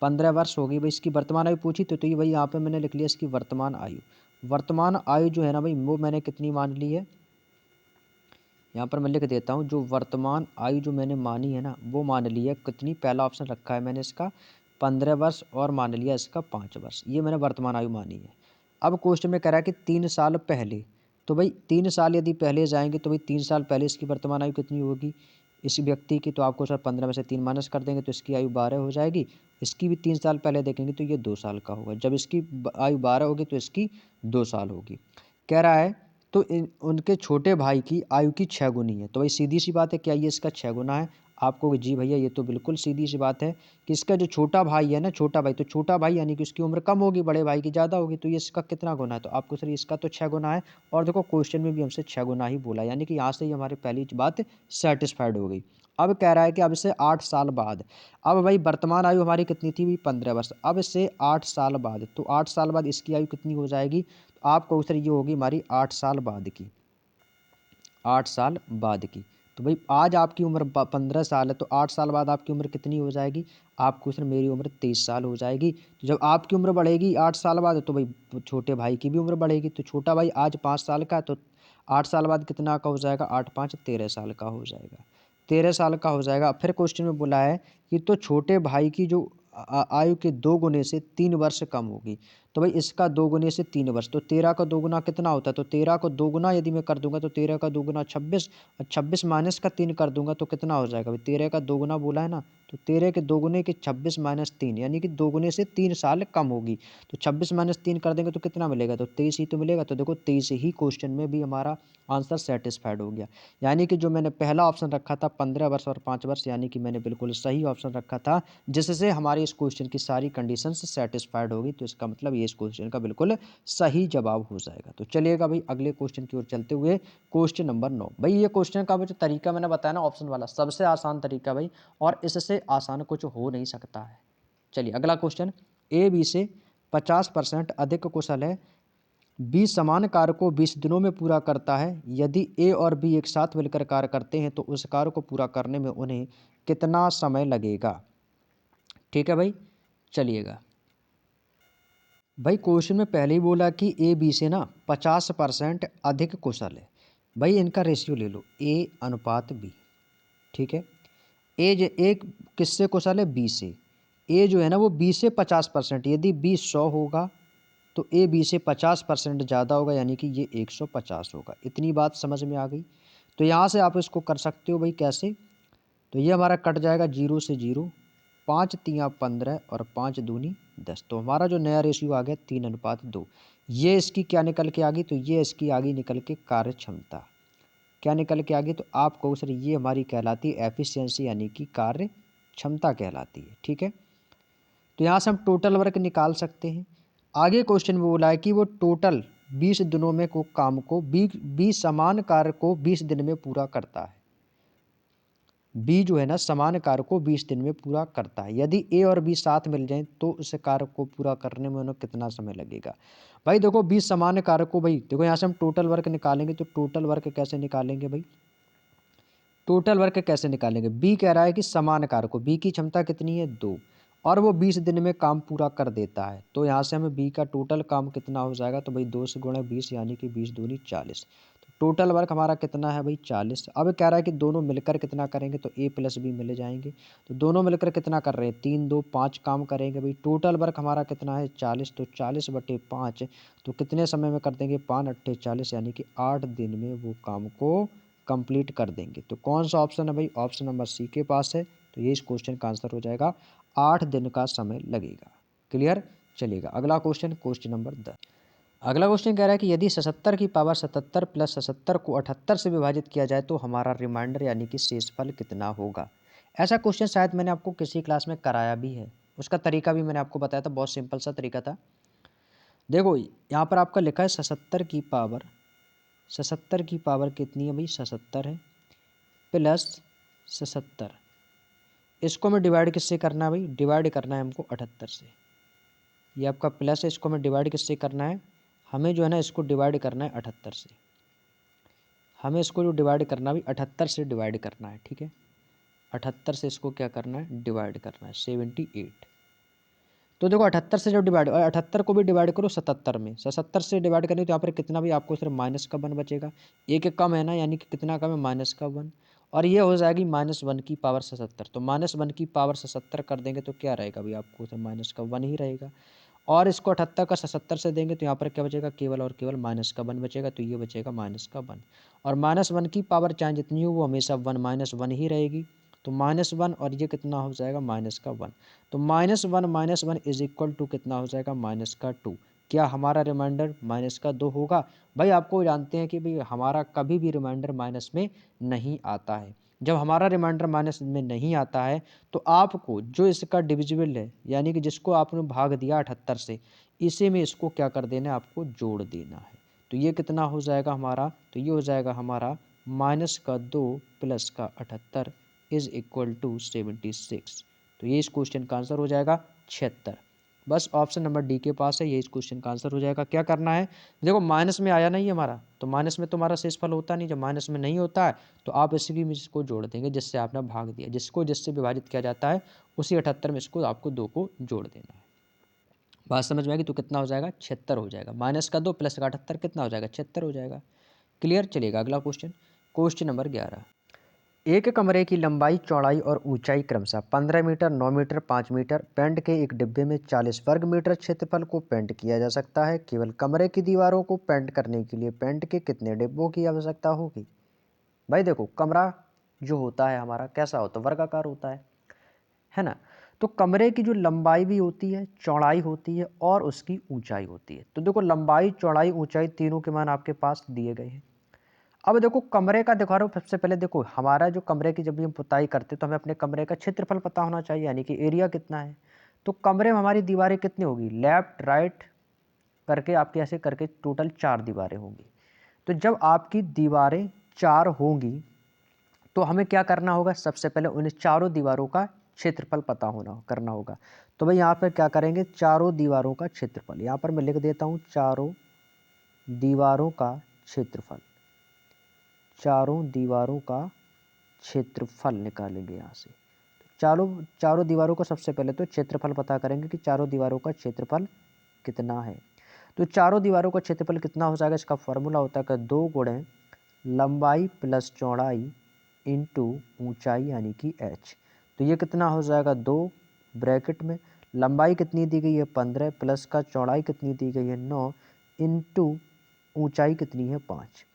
15 वर्ष होगी भाई। इसकी वर्तमान आयु पूछी तो ये भाई यहाँ पे मैंने लिख लिया इसकी वर्तमान आयु। वर्तमान आयु जो है ना भाई वो मैंने कितनी मान ली है, यहाँ पर मैं लिख देता हूँ। जो वर्तमान आयु जो मैंने मानी है ना वो मान ली है कितनी? पहला ऑप्शन रखा है मैंने इसका 15 वर्ष और मान लिया इसका 5 वर्ष, ये मैंने वर्तमान आयु मानी है। अब क्वेश्चन में कह रहा है कि 3 साल पहले, तो भाई 3 साल यदि पहले जाएंगे तो भाई 3 साल पहले इसकी वर्तमान आयु कितनी होगी इस व्यक्ति की? तो आपको सर 15 में से 3 माइनस कर देंगे तो इसकी आयु 12 हो जाएगी। इसकी भी 3 साल पहले देखेंगे तो ये 2 साल का होगा। जब इसकी आयु 12 होगी तो इसकी 2 साल होगी। कह रहा है तो उनके छोटे भाई की आयु की 6 गुनी है। तो भाई सीधी सी बात है, क्या ये इसका 6 गुना है? आपको जी भैया ये तो बिल्कुल सीधी सी बात है कि इसका जो छोटा भाई है ना, छोटा भाई, तो छोटा भाई यानी कि उसकी उम्र कम होगी, बड़े भाई की ज़्यादा होगी, तो ये इसका कितना गुना है? तो आपको सर इसका तो 6 गुना है। और देखो क्वेश्चन में भी हमसे 6 गुना ही बोला, यानी कि यहाँ से ही हमारी पहली बात सेटिस्फाइड हो गई। अब कह रहा है कि अब से 8 साल बाद, अब भाई वर्तमान आयु हमारी कितनी थी? 15 वर्ष। अब इससे 8 साल बाद, तो 8 साल बाद इसकी आयु कितनी हो जाएगी? तो आपको सर ये होगी हमारी 8 साल बाद की, 8 साल बाद की। तो भाई आज आपकी उम्र 15 साल है, तो 8 साल बाद आपकी उम्र कितनी हो जाएगी? आपको सर मेरी उम्र 23 साल हो जाएगी। तो जब आपकी उम्र बढ़ेगी 8 साल बाद तो भाई छोटे भाई की भी उम्र बढ़ेगी। तो छोटा भाई आज 5 साल का, तो 8 साल बाद कितना का हो जाएगा? 8 5 13 साल का हो जाएगा। 13 साल का हो जाएगा। फिर क्वेश्चन में बोला है कि तो छोटे भाई की जो आयु के 2 गुने से 3 वर्ष कम होगी। तो भाई इसका 2 गुने से 3 वर्ष, तो 13 का 2 गुना कितना होता है? तो 13 को 2 गुना यदि मैं कर दूंगा तो 13 का 2 गुना 26, और 26 माइनस का 3 कर दूंगा तो कितना हो जाएगा भाई? 13 का 2 गुना बोला है ना, तो 13 के 2 गुने के 26 माइनस 3, यानी कि 2 गुने से 3 साल कम होगी। तो 26 माइनस 3 कर देंगे तो कितना मिलेगा? तो 23 ही तो मिलेगा। तो देखो 23 ही क्वेश्चन में भी हमारा आंसर सेटिस्फाइड हो गया। यानी कि जो मैंने पहला ऑप्शन रखा था 15 वर्ष और 5 वर्ष, यानी कि मैंने बिल्कुल सही ऑप्शन रखा था, जिससे हमारी इस क्वेश्चन की सारी कंडीशंस सेटिस्फाइड होगी। तो इसका मतलब ये इस क्वेश्चन का बिल्कुल सही जवाब हो जाएगा। तो चलिएगा भाई अगले क्वेश्चन की ओर चलते हुए, क्वेश्चन नंबर 9। भाई ये क्वेश्चन का जो तरीका मैंने बताया ना ऑप्शन वाला, सबसे आसान तरीका भाई, और इससे आसान कुछ हो नहीं सकता है। चलिए अगला क्वेश्चन, ए बी से 50% अधिक कुशल है, बी समान कार्य को 20 दिनों में पूरा करता है, यदि ए और बी एक साथ मिलकर कार्य करते हैं तो उस कार्य को पूरा करने में उन्हें कितना समय लगेगा। ठीक है भाई, चलिएगा भाई। क्वेश्चन में पहले ही बोला कि ए बी से ना 50% अधिक कुशल है। भाई इनका रेशियो ले लो, ए अनुपात बी। ठीक है, ए किससे कुशल है, बी से। ए जो है ना वो बी से 50%, यदि बी 100 होगा तो ए बी से 50% ज़्यादा होगा, यानी कि ये 150 होगा। इतनी बात समझ में आ गई। तो यहाँ से आप इसको कर सकते हो भाई, कैसे? तो ये हमारा कट जाएगा 0 से 0, 5 तिया 15 और 5 दूनी 10। तो हमारा जो नया रेशियो आ गया 3:2। ये इसकी क्या निकल के आ गई, तो ये इसकी आ गई निकल के कार्य क्षमता। क्या निकल के आ गई, तो आप कहो सर ये हमारी कहलाती है एफिशिएंसी, यानी कि कार्य क्षमता कहलाती है। ठीक है, तो यहाँ से हम टोटल वर्क निकाल सकते हैं। आगे क्वेश्चन में बोला है कि वो टोटल 20 दिनों में को काम को 20 समान कार्य को 20 दिन में पूरा करता है। बी जो है ना समान कार्य को 20 दिन में पूरा करता है, यदि ए और बी साथ मिल जाएं तो उस कार्य को पूरा करने में उन्हें कितना समय लगेगा। भाई देखो 20 समान कार्य को, भाई देखो यहाँ से हम टोटल वर्क निकालेंगे, तो टोटल वर्क कैसे निकालेंगे भाई, टोटल वर्क कैसे निकालेंगे? बी कह रहा है कि समान कार्य को, बी की क्षमता कितनी है 2, और वो 20 दिन में काम पूरा कर देता है। तो यहाँ से हमें बी का टोटल काम कितना हो जाएगा, तो भाई 2 से गुणा 20, यानी कि 20 दूनी 40। तो टोटल वर्क हमारा कितना है भाई 40। अब कह रहा है कि दोनों मिलकर कितना करेंगे, तो ए प्लस बी मिल जाएंगे। तो दोनों मिलकर कितना कर रहे हैं, 3 2 5 काम करेंगे भाई। टोटल वर्क हमारा कितना है 40, तो 40/5 तो कितने समय में कर देंगे, 5 8 40, यानी कि 8 दिन में वो काम को कंप्लीट कर देंगे। तो कौन सा ऑप्शन है भाई, ऑप्शन नंबर सी के पास है। तो ये इस क्वेश्चन का आंसर हो जाएगा, 8 दिन का समय लगेगा। क्लियर, चलिएगा अगला क्वेश्चन, क्वेश्चन नंबर 10। अगला क्वेश्चन कह रहा है कि यदि 77 की पावर 77 प्लस 77 को 78 से विभाजित किया जाए तो हमारा रिमाइंडर यानी कि शेषफल कितना होगा। ऐसा क्वेश्चन शायद मैंने आपको किसी क्लास में कराया भी है, उसका तरीका भी मैंने आपको बताया था, बहुत सिंपल सा तरीका था। देखो यहाँ पर आपका लिखा है 77 की पावर, 77 की पावर कितनी है भाई, 77 है, प्लस 77, इसको हमें डिवाइड किससे करना है भाई, डिवाइड करना है हमको 78 से। ये आपका प्लस है, इसको हमें डिवाइड किससे करना है, हमें जो है ना इसको डिवाइड करना है 78 से। हमें इसको जो डिवाइड करना है भाई 78 से डिवाइड करना है। ठीक है, 78 से इसको क्या करना है, डिवाइड करना है 78। तो देखो 78 से जब डिवाइड, और 78 को भी डिवाइड करो 77 में, 77 से डिवाइड करें तो यहाँ पर कितना भी आपको सिर्फ माइनस का 1 बचेगा। एक कम है ना, यानी कि कितना कम है, माइनस का 1, और ये हो जाएगी -1 की पावर 77। तो -1 की पावर 77 कर देंगे तो क्या रहेगा भाई, आपको तो माइनस का 1 ही रहेगा। और इसको 78 का 77 से देंगे तो यहाँ पर क्या बचेगा, केवल और केवल माइनस का 1 बचेगा। तो ये बचेगा माइनस का 1, और -1 की पावर चाहे जितनी हो वो हमेशा 1 -1 ही रहेगी। तो -1, और ये कितना हो जाएगा, -1। तो -1 इज इक्वल टू कितना हो जाएगा, -2। क्या हमारा रिमाइंडर -2 होगा? भाई आपको जानते हैं कि भाई हमारा कभी भी रिमाइंडर माइनस में नहीं आता है। जब हमारा रिमाइंडर माइनस में नहीं आता है तो आपको जो इसका डिविजिबल है, यानी कि जिसको आपने भाग दिया 78 से, इसी में इसको क्या कर देना है, आपको जोड़ देना है। तो ये कितना हो जाएगा हमारा, तो ये हो जाएगा हमारा -2 प्लस का 78 इज इक्वल टू 76। तो ये इस क्वेश्चन का आंसर हो जाएगा 76। बस ऑप्शन नंबर डी के पास है, ये इस क्वेश्चन का आंसर हो जाएगा। क्या करना है, देखो माइनस में आया नहीं हमारा, तो माइनस में तो हमारा शेषफल होता नहीं। जब माइनस में नहीं होता है तो आप इसी में इसको जोड़ देंगे जिससे आपने भाग दिया, जिसको जिससे विभाजित किया जाता है उसी 78 में इसको आपको 2 को जोड़ देना है। बात समझ में आएगी, तो कितना हो जाएगा, 76 हो जाएगा। -2 प्लस का 78 कितना हो जाएगा, 76 हो जाएगा। क्लियर, चलेगा अगला क्वेश्चन, क्वेश्चन नंबर 11। एक कमरे की लंबाई, चौड़ाई और ऊंचाई क्रमशः 15 मीटर, 9 मीटर, 5 मीटर। पेंट के एक डिब्बे में 40 वर्ग मीटर क्षेत्रफल को पेंट किया जा सकता है। केवल कमरे की दीवारों को पेंट करने के लिए पेंट के कितने डिब्बों की आवश्यकता होगी? भाई देखो कमरा जो होता है हमारा कैसा होता है, वर्गाकार होता है ना। तो कमरे की जो लंबाई भी होती है, चौड़ाई होती है और उसकी ऊंचाई होती है। तो देखो लंबाई, चौड़ाई, ऊंचाई तीनों के मान आपके पास दिए गए हैं। अब देखो कमरे का दिखा रहा हूँ, सबसे पहले देखो हमारा जो कमरे की जब भी हम पुताई करते हैं तो हमें अपने कमरे का क्षेत्रफल पता होना चाहिए, यानी कि एरिया कितना है। तो कमरे में हमारी दीवारें कितनी होगी, लेफ्ट राइट करके आपके ऐसे करके टोटल 4 दीवारें होंगी। तो जब आपकी दीवारें 4 होंगी तो हमें क्या करना होगा, सबसे पहले उन चारों दीवारों का क्षेत्रफल पता होना करना होगा। तो भाई यहाँ पर क्या करेंगे, चारों दीवारों का क्षेत्रफल, यहाँ पर मैं लिख देता हूँ चारों दीवारों का क्षेत्रफल, चारों दीवारों का क्षेत्रफल निकालेंगे यहाँ से। चारों चारों दीवारों का सबसे पहले तो क्षेत्रफल पता करेंगे कि चारों दीवारों का क्षेत्रफल कितना है। तो चारों दीवारों का क्षेत्रफल कितना हो जाएगा, इसका फॉर्मूला होता है कि 2 गुणे लंबाई प्लस चौड़ाई इंटू ऊंचाई यानी कि h। तो ये कितना हो जाएगा, 2 ब्रैकेट में लंबाई कितनी दी गई है 15 प्लस का चौड़ाई कितनी दी गई है 9 इंटू ऊंचाई कितनी है 5।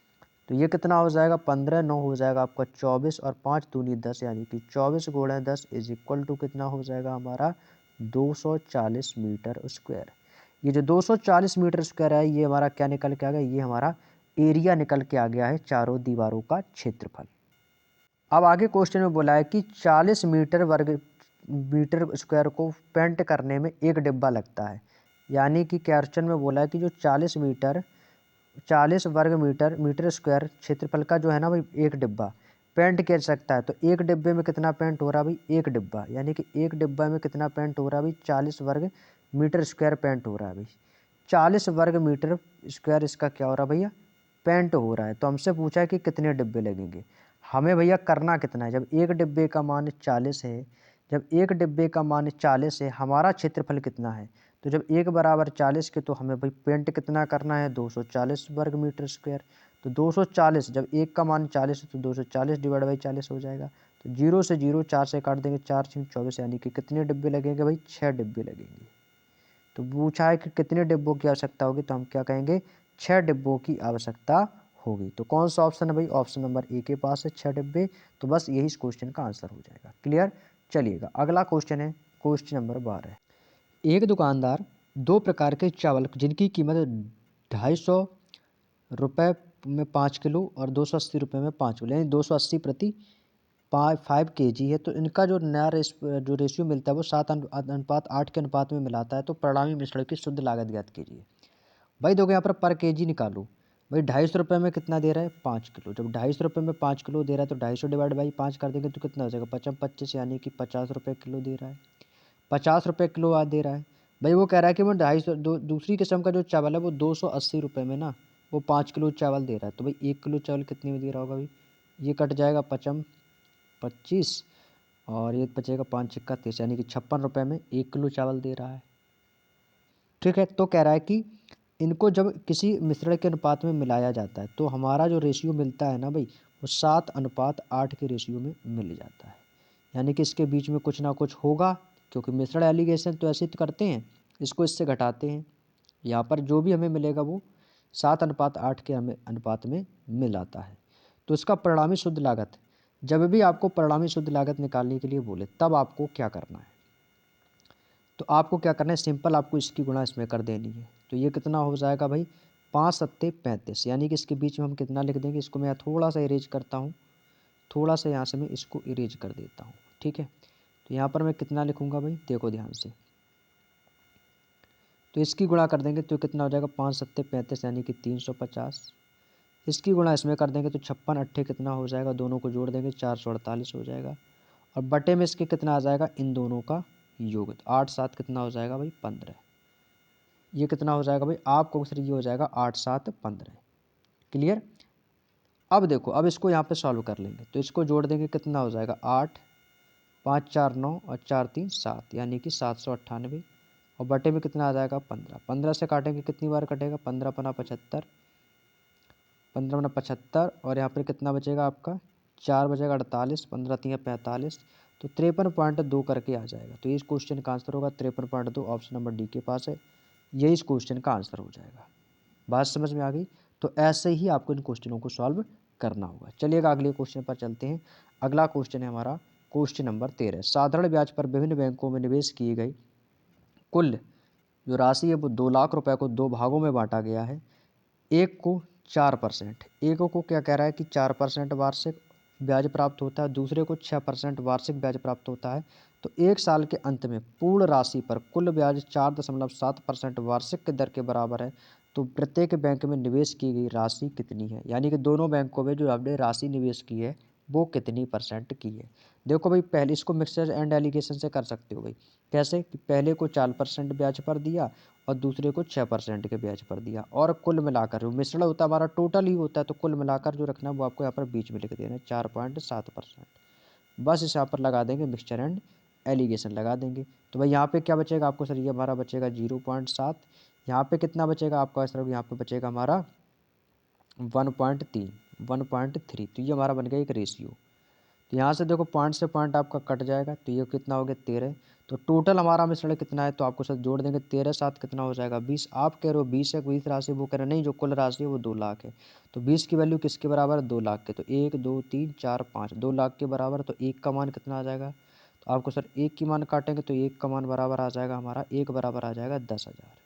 तो ये कितना हो जाएगा, 15 9 हो जाएगा आपका 24 और 5 दूनी 10 यानी कि 24 गुणा 10 इज इक्वल टू कितना हो जाएगा हमारा 240 मीटर स्क्वायर। ये जो 240 मीटर स्क्वायर है ये हमारा क्या निकल के आ गया, ये हमारा एरिया निकल के आ गया है चारों दीवारों का क्षेत्रफल। अब आगे क्वेश्चन में बोला है कि 40 मीटर स्क्वायर को पेंट करने में 1 डिब्बा लगता है। यानी कि क्वेश्चन में बोला है कि जो 40 वर्ग मीटर स्क्वायर क्षेत्रफल का जो है ना भाई 1 डिब्बा पेंट कर सकता है। तो 1 डिब्बे में कितना पेंट हो रहा है भाई, 1 डिब्बा, यानी कि 1 डिब्बा में कितना पेंट हो रहा है भाई, 40 वर्ग मीटर स्क्वायर पेंट हो रहा है भाई। 40 वर्ग मीटर स्क्वायर इसका क्या हो रहा है भैया, पेंट हो रहा है। तो हमसे पूछा है कि कितने डिब्बे लगेंगे, हमें भैया करना कितना है। जब 1 डिब्बे का मान 40 है, जब 1 डिब्बे का मान 40 है, हमारा क्षेत्रफल कितना है, तो जब 1 बराबर 40 के तो हमें भाई पेंट कितना करना है 240 वर्ग मीटर स्क्वायर। तो 240 जब 1 का मान 40 है तो 240 डिवाइड बाई 40 हो जाएगा। तो 0 से 0 4 से काट देंगे, 4 6 24 यानी कि कितने डिब्बे लगेंगे भाई, 6 डिब्बे लगेंगे। तो पूछा है कि कितने डिब्बों की आवश्यकता होगी, तो हम क्या कहेंगे 6 डिब्बों की आवश्यकता होगी। तो कौन सा ऑप्शन है भाई, ऑप्शन नंबर ए के पास है 6 डिब्बे। तो बस यही इस क्वेश्चन का आंसर हो जाएगा। क्लियर, चलिएगा अगला क्वेश्चन है क्वेश्चन नंबर 12। एक दुकानदार 2 प्रकार के चावल जिनकी कीमत 250 रुपये में 5 किलो और 280 रुपये में 5 किलो यानी 280 प्रति 5 kg है। तो इनका जो नया जो रेशियो मिलता है वो 7 अनुपात 8 के अनुपात में मिलाता है। तो परिणामी मिश्रण की शुद्ध लागत ज्ञात कीजिए। भाई देखो यहाँ पर केजी निकालो। भाई 250 रुपये में कितना दे रहा है 5 किलो। जब 250 रुपये में 5 किलो दे रहा है तो 250 डिवाइड बाई 5 कर देंगे तो कितना हो जाएगा 55 25 यानी कि 50 रुपये किलो दे रहा है। 50 रुपये किलो आ दे रहा है। भाई वो कह रहा है कि वो 250 दूसरी किस्म का जो चावल है वो 280 रुपये में ना वो 5 किलो चावल दे रहा है। तो भाई 1 किलो चावल कितने में दे रहा होगा भाई, ये कट जाएगा 25 और ये बचेगा 5 छक्का 30 यानी कि 56 रुपये में 1 किलो चावल दे रहा है। ठीक है, तो कह रहा है कि इनको जब किसी मिश्रण के अनुपात में मिलाया जाता है तो हमारा जो रेशियो मिलता है ना भाई वो 7 अनुपात 8 के रेशियो में मिल जाता है। यानी कि इसके बीच में कुछ ना कुछ होगा, क्योंकि मिश्रण एलिगेशन तो ऐसे तो करते हैं, इसको इससे घटाते हैं। यहाँ पर जो भी हमें मिलेगा वो 7 अनुपात 8 के हमें अनुपात में मिल आता है। तो इसका परिणामी शुद्ध लागत, जब भी आपको परिणामी शुद्ध लागत निकालने के लिए बोले तब आपको क्या करना है, तो आपको क्या करना है, सिंपल आपको इसकी गुणा इसमें कर देनी है। तो ये कितना हो जाएगा भाई 5 सत्ते 35 यानी कि इसके बीच में हम कितना लिख देंगे, इसको मैं थोड़ा सा इरेज करता हूँ, थोड़ा सा यहाँ से मैं इसको इरेज कर देता हूँ। ठीक है, तो यहाँ पर मैं कितना लिखूँगा भाई, देखो ध्यान से, तो इसकी गुणा कर देंगे तो कितना हो जाएगा 5 सत्ते 35 यानी कि 350। इसकी गुणा इसमें कर देंगे तो 56 अट्ठे कितना हो जाएगा, दोनों को जोड़ देंगे 448 हो जाएगा। और बटे में इसके कितना आ जाएगा, इन दोनों का योग, तो 8 7 कितना हो जाएगा भाई 15। ये कितना हो जाएगा भाई, आपको सर ये हो जाएगा 8 7 15। क्लियर। अब देखो, अब इसको यहाँ पे सॉल्व कर लेंगे तो इसको जोड़ देंगे कितना हो जाएगा 8 5 4 9 और 4 3 7 यानी कि 798। और बटे में कितना आ जाएगा 15। 15 से काटेंगे कितनी बार कटेगा, 15 पना 75, 15 पना 75 और यहाँ पर कितना बचेगा आपका 4 बचेगा 48, 15 3 45, तो 53.2 करके आ जाएगा। तो इस क्वेश्चन का आंसर होगा 53.2, ऑप्शन नंबर डी के पास है, यही इस क्वेश्चन का आंसर हो जाएगा। बात समझ में आ गई। तो ऐसे ही आपको इन क्वेश्चनों को सॉल्व करना होगा। चलिएगा अगले क्वेश्चन पर चलते हैं। अगला क्वेश्चन है हमारा क्वेश्चन नंबर 13। साधारण ब्याज पर विभिन्न बैंकों में निवेश किए गए कुल जो राशि है वो 2 लाख रुपए को 2 भागों में बांटा गया है। एक को 4%, एक को क्या कह रहा है कि 4% वार्षिक ब्याज प्राप्त होता है, दूसरे को 6% वार्षिक ब्याज प्राप्त होता है। तो 1 साल के अंत में पूर्ण राशि पर कुल ब्याज 4.7% वार्षिक की दर के बराबर है। तो प्रत्येक बैंक में निवेश की गई राशि कितनी है, यानी कि दोनों बैंकों में जो आपने राशि निवेश की है वो कितनी परसेंट की है। देखो भाई, पहले इसको मिक्सचर एंड एलिगेशन से कर सकते हो भाई। कैसे कि पहले को 4% ब्याज पर दिया और दूसरे को 6% के ब्याज पर दिया, और कुल मिलाकर जो मिश्रण होता है हमारा टोटल ही होता है, तो कुल मिलाकर जो रखना है वो आपको यहाँ पर बीच में लिख देना है 4.7%। बस इस यहाँ पर लगा देंगे मिक्सचर एंड एलिगेशन लगा देंगे। तो भाई यहाँ पे क्या बचेगा आपको सर, ये हमारा बचेगा 0.7। यहाँ पे कितना बचेगा आपका सर, यहाँ पे बचेगा हमारा 1.3, 1.3। तो ये हमारा बन गया एक रेशियो। तो यहाँ से देखो पॉइंट से पॉइंट आपका कट जाएगा, तो ये कितना हो गया 13। तो टोटल हमारा मिश्रण कितना है, तो आपको सर जोड़ देंगे 13 7 कितना हो जाएगा 20। आप कह रहे हो 20 है 20 राशि, वो कह रहे नहीं जो कुल राशि है वो 2 लाख है। तो 20 की वैल्यू किसके बराबर है, 2 लाख के। तो 1 2 3 4 5, 2 लाख के बराबर। तो 1 का मान कितना आ जाएगा, तो आपको सर 1 की मान काटेंगे तो 1 का मान बराबर आ जाएगा हमारा, 1 बराबर आ जाएगा 10,000।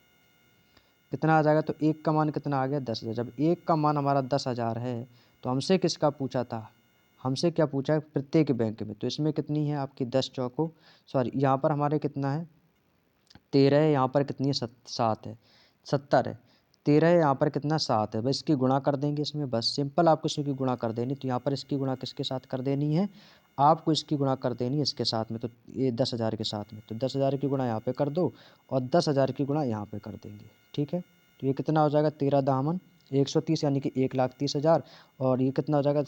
कितना आ जाएगा, तो 1 का मान कितना आ गया 10,000। जब 1 का मान हमारा 10,000 है तो हमसे किसका पूछा था, हमसे क्या पूछा है, प्रत्येक बैंक में। तो इसमें कितनी है आपकी 10 चौको, सॉरी यहाँ पर हमारे कितना है 13 है, यहाँ पर कितनी है 7 है, 70 है। 13 है, यहाँ पर कितना 7 है, बस इसकी गुणा कर देंगे इसमें, बस सिंपल आपको इसकी गुणा कर देनी। तो यहाँ पर इसकी गुणा किसके साथ कर देनी है, आपको इसकी गुणा कर देनी है इसके साथ में, तो ये 10,000 के साथ में। तो 10,000 की गुणा यहाँ पे कर दो और 10,000 की गुणा यहाँ पे कर देंगे, ठीक है। तो ये कितना हो जाएगा 13 दामन 130, यानी कि 1,30,000। और ये कितना हो जाएगा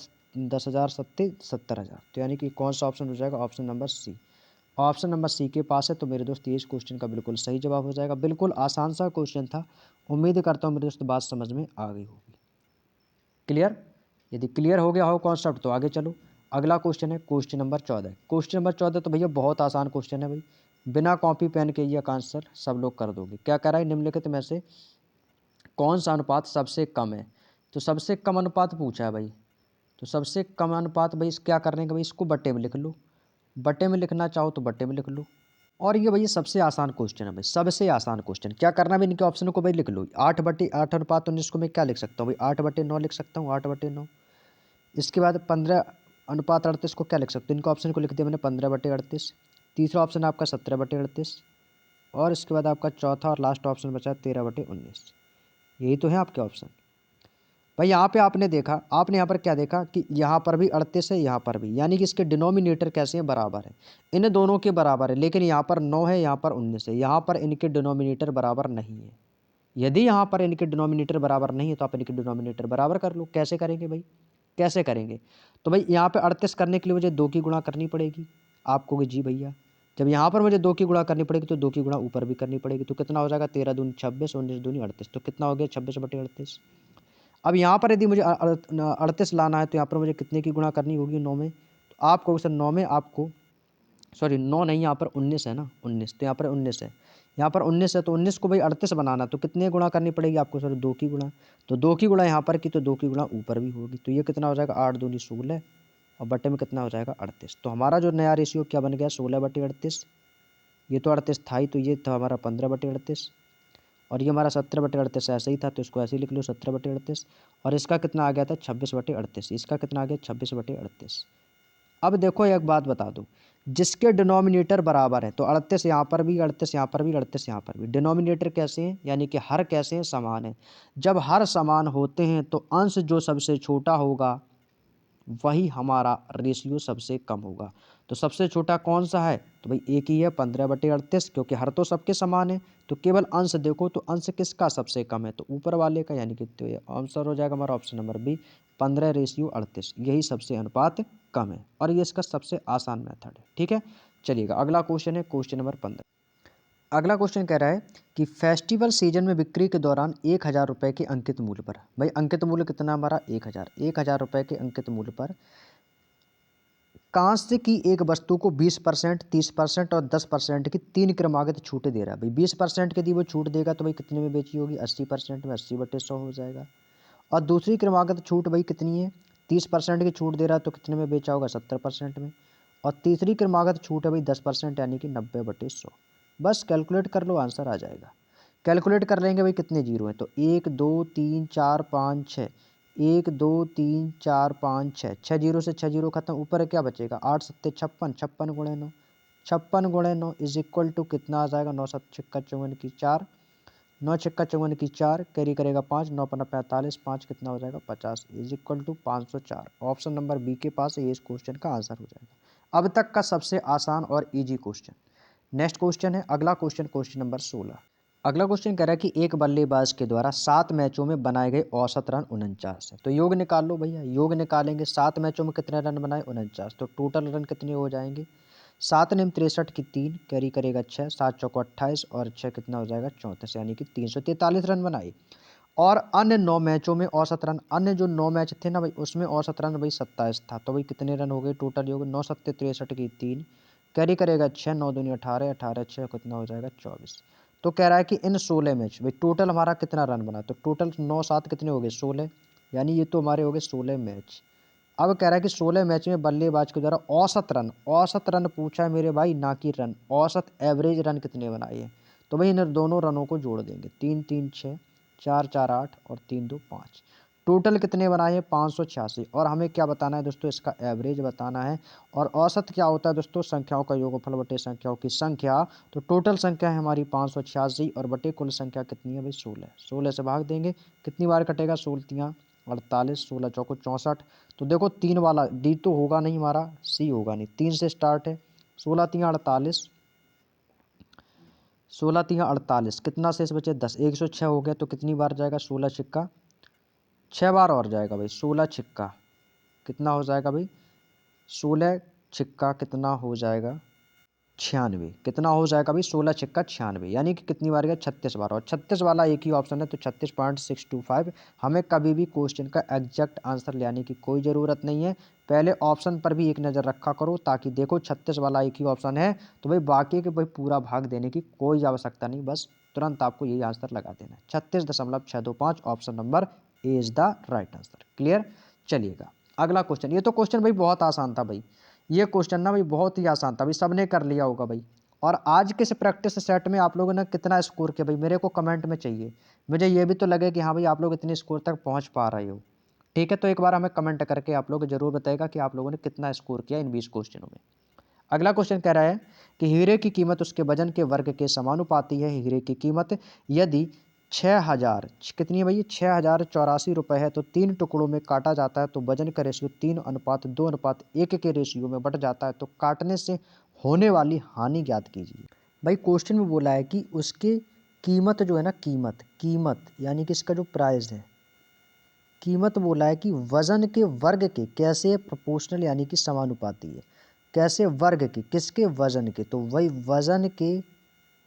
10,000 सत्ते 70,000। तो यानी कि कौन सा ऑप्शन हो जाएगा, option number C. Option number C के पास है। तो मेरे दोस्त ये इस क्वेश्चन का बिल्कुल सही जवाब हो जाएगा। बिल्कुल आसान सा क्वेश्चन था। उम्मीद करता हूँ मेरे दोस्त बात समझ में आ गई होगी। क्लियर? यदि क्लियर हो गया हो कॉन्सेप्ट तो आगे चलो। अगला क्वेश्चन है क्वेश्चन नंबर 14। क्वेश्चन नंबर 14 तो भैया बहुत आसान क्वेश्चन है भाई, बिना कॉपी पेन के ये आंसर सब लोग कर दोगे। क्या कह रहा है, निम्नलिखित में से कौन सा अनुपात सबसे कम है। तो सबसे कम अनुपात पूछा है भाई। तो सबसे कम अनुपात भाई क्या करने का भाई, इसको बट्टे में लिख लो, बट्टे में लिखना चाहो तो बट्टे में लिख लो। और ये भैया सबसे आसान क्वेश्चन है भाई, सबसे आसान क्वेश्चन। क्या करना है, इनके ऑप्शन को भाई लिख लो। 8/8 अनुपात 19 को मैं क्या लिख सकता हूँ भाई, 8/9 लिख सकता हूँ, 8/9। इसके बाद 15/38 को क्या लिख सकते हो, इनके ऑप्शन को लिख दिया मैंने 15/38। तीसरा ऑप्शन आपका 17/38। और इसके बाद आपका चौथा और लास्ट ऑप्शन बचा 13/19। यही तो है आपके ऑप्शन भाई। यहाँ पे आपने देखा, आपने यहाँ पर क्या देखा कि यहाँ पर भी 38 है, यहाँ पर भी, यानी कि इसके डिनोमिनेटर कैसे हैं, बराबर है। इन दोनों के बराबर है, लेकिन यहाँ पर 9 है, यहाँ पर 19 है। यहाँ पर इनके डिनोमिनेटर बराबर नहीं है। यदि यहाँ पर इनके डिनोमिनेटर बराबर नहीं है तो आप इनके डिनोमिनेटर बराबर कर लो। कैसे करेंगे भाई, कैसे करेंगे, तो भाई यहाँ पे 38 करने के लिए मुझे 2 की गुणा करनी पड़ेगी। आप कहोगे जी भैया, जब यहाँ पर मुझे 2 की गुणा करनी पड़ेगी तो 2 की गुणा ऊपर भी करनी पड़ेगी। तो कितना हो जाएगा 13 दूनी 26, 19 दूनी 38। तो कितना हो गया 26/38। अब यहाँ पर यदि मुझे 38 लाना है तो यहाँ पर मुझे कितने की गुणा करनी होगी, 9 में। तो आप कहोगे सर 9 में आपको, सॉरी 9 नहीं, यहाँ पर 19 है ना, 19। तो यहाँ पर 19 है, यहाँ पर 19 है। तो 19 को भाई 38 बनाना तो कितने गुणा करनी पड़ेगी आपको सर, 2 की गुणा। तो 2 की गुणा यहाँ पर की तो 2 की गुणा ऊपर भी होगी। तो ये कितना हो जाएगा 8 दूनी 16 और बटे में कितना हो जाएगा 38। तो हमारा जो नया रेशियो क्या बन गया 16/38। ये तो 38 था ही, तो ये था हमारा 15/38। और ये हमारा 17/38 ऐसे ही था, तो इसको ऐसे ही लिख लो 17/38। और इसका कितना आ गया था 26/38। इसका कितना आ गया 26/38। अब देखो एक बात बता दूं, जिसके डिनोमिनेटर बराबर है तो 38 यहाँ पर भी, 38 यहाँ पर भी, 38 यहाँ पर भी। डिनोमिनेटर कैसे हैं, यानी कि हर कैसे हैं, समान है। जब हर समान होते हैं तो अंश जो सबसे छोटा होगा वही हमारा रेशियो सबसे कम होगा। तो सबसे छोटा कौन सा है, तो भाई एक ही है 15/38, क्योंकि हर तो सबके समान है। तो केवल अंश देखो तो अंश किसका सबसे कम है, तो ऊपर वाले का, यानी कि तो ये आंसर हो जाएगा हमारा ऑप्शन नंबर बी 15/38। यही सबसे अनुपात कम है और ये इसका सबसे आसान मेथड है। ठीक है, चलिएगा अगला क्वेश्चन है क्वेश्चन नंबर 15। अगला क्वेश्चन कह रहा है कि फेस्टिवल सीजन में बिक्री के दौरान 1,000 रुपये के अंकित मूल्य पर, भाई अंकित मूल्य कितना हमारा 1,000 रुपये के अंकित मूल्य पर कांस्य की एक वस्तु को 20%, 30% और 10% की 3 क्रमागत छूट दे रहा है भाई। 20% की यदि वो छूट देगा तो भाई कितने में बेची होगी, 80% में, 80/100 हो जाएगा। और दूसरी क्रमागत छूट भाई कितनी है, 30% की छूट दे रहा है तो कितने में बेचा होगा, 70% में। और तीसरी क्रमागत छूट है भाई 10%, यानी कि 90/100। बस कैलकुलेट कर लो, आंसर आ जाएगा। कैलकुलेट कर लेंगे भाई कितने जीरो हैं, तो 1 2 3 4 5 6, 1 2 3 4 5 6, 6 जीरो से 6 जीरो खत्म, ऊपर क्या बचेगा 8 सत्ते 56, 56 गुणे 9, 56 गुणे 9 इज इक्वल टू कितना आ जाएगा, 9 7 छक्का 54 की 4, 9 छक्का 54 की 4 कैरी करेगा 5, 9 पन्ना 45, 5 कितना हो जाएगा 50 is equal to 504। Option number B के पास ये इस क्वेश्चन का आंसर हो जाएगा। अब तक का सबसे आसान और इजी क्वेश्चन। नेक्स्ट क्वेश्चन है अगला क्वेश्चन, क्वेश्चन नंबर 16। अगला क्वेश्चन कह रहा है कि एक बल्लेबाज के द्वारा 7 मैचों में बनाए गए औसत रन 49 है। तो योग निकाल लो भैया, योग निकालेंगे। 7 मैचों में कितने रन बनाए 49, तो टोटल रन कितने हो जाएंगे 7 निम 63 की 3 कैरी करेगा 6, 7 चौको 28 और 6 कितना हो जाएगा 34, यानी कि 343 रन बनाए। और अन्य 9 मैचों में औसत रन, अन्य जो 9 मैच थे ना भाई उसमें औसत रन भाई 27 था। तो भाई कितने रन हो गए टोटल योग 9 7 63 की 3 कैरी करेगा 6, 9 दूनी 18, 18 6 कितना हो जाएगा 24। तो कह रहा है कि इन 16 मैच भाई टोटल हमारा कितना रन बना, तो टोटल 9 7 कितने हो गए 16, यानी ये तो हमारे हो गए 16 मैच। अब कह रहा है कि 16 मैच में बल्लेबाज के द्वारा औसत रन पूछा है मेरे भाई, ना कि रन। औसत एवरेज रन कितने बनाए हैं, तो भाई इन दोनों रनों को जोड़ देंगे। 3 3 6, 4 4 8 और 3 2 5। टोटल कितने बनाए हैं 586। और हमें क्या बताना है दोस्तों, इसका एवरेज बताना है। और औसत क्या होता है दोस्तों, संख्याओं का योगफल बटे संख्याओं की संख्या। तो टोटल संख्या है हमारी 586 और बटे कुल संख्या कितनी है भाई 16। 16 से भाग देंगे, कितनी बार कटेगा 16 48, 16 चौको 64। तो देखो 3 वाला डी तो होगा नहीं हमारा, सी होगा नहीं, 3 से स्टार्ट है। 16 3 48, 16 3 48, कितना शेष बचे 10, 106 हो गया। तो कितनी बार जाएगा 16 छिक्का 6 बार और जाएगा भाई। 16 छिक्का कितना हो जाएगा भाई 16 छिक्का कितना हो जाएगा 96, कितना हो जाएगा भाई 16 छिक्का 96, यानी कि कितनी बार गया 36 बार। और 36 वाला एक ही ऑप्शन है, तो 36.625। हमें कभी भी क्वेश्चन का एग्जैक्ट आंसर लेने की कोई ज़रूरत नहीं है, पहले ऑप्शन पर भी एक नज़र रखा करो, ताकि देखो 36 वाला एक ही ऑप्शन है तो भाई बाकी के भाई पूरा भाग देने की कोई आवश्यकता नहीं, बस तुरंत आपको यही आंसर लगा देना है। 36.625 option number A is the right answer. Clear. चलिएगा अगला क्वेश्चन। ये तो क्वेश्चन भाई बहुत आसान था भाई, ये क्वेश्चन ना भाई बहुत ही आसान था भाई, सबने कर लिया होगा भाई। और आज के इस प्रैक्टिस सेट में आप लोगों ने कितना स्कोर किया भाई मेरे को कमेंट में चाहिए, मुझे ये भी तो लगे कि हाँ भाई आप लोग इतने स्कोर तक पहुंच पा रहे हो। ठीक है, तो एक बार हमें कमेंट करके आप लोग जरूर बताएगा कि आप लोगों ने कितना स्कोर किया इन 20 क्वेश्चनों में। अगला क्वेश्चन कह रहा है कि हीरे की कीमत उसके वजन के वर्ग के समानुपाती है। हीरे की कीमत यदि 6000 कितनी है भाई 6084 रुपये है, तो 3 टुकड़ों में काटा जाता है तो वजन का रेशियो 3:2:1 के रेशियो में बढ़ जाता है, तो काटने से होने वाली हानि ज्ञात कीजिए। भाई क्वेश्चन में बोला है कि उसकी कीमत जो है ना, कीमत यानी कि इसका जो प्राइस है, कीमत बोला है कि वजन के वर्ग के कैसे प्रोपोर्शनल यानी कि समानुपाती है। कैसे वर्ग के, किसके वजन के, तो वही वजन के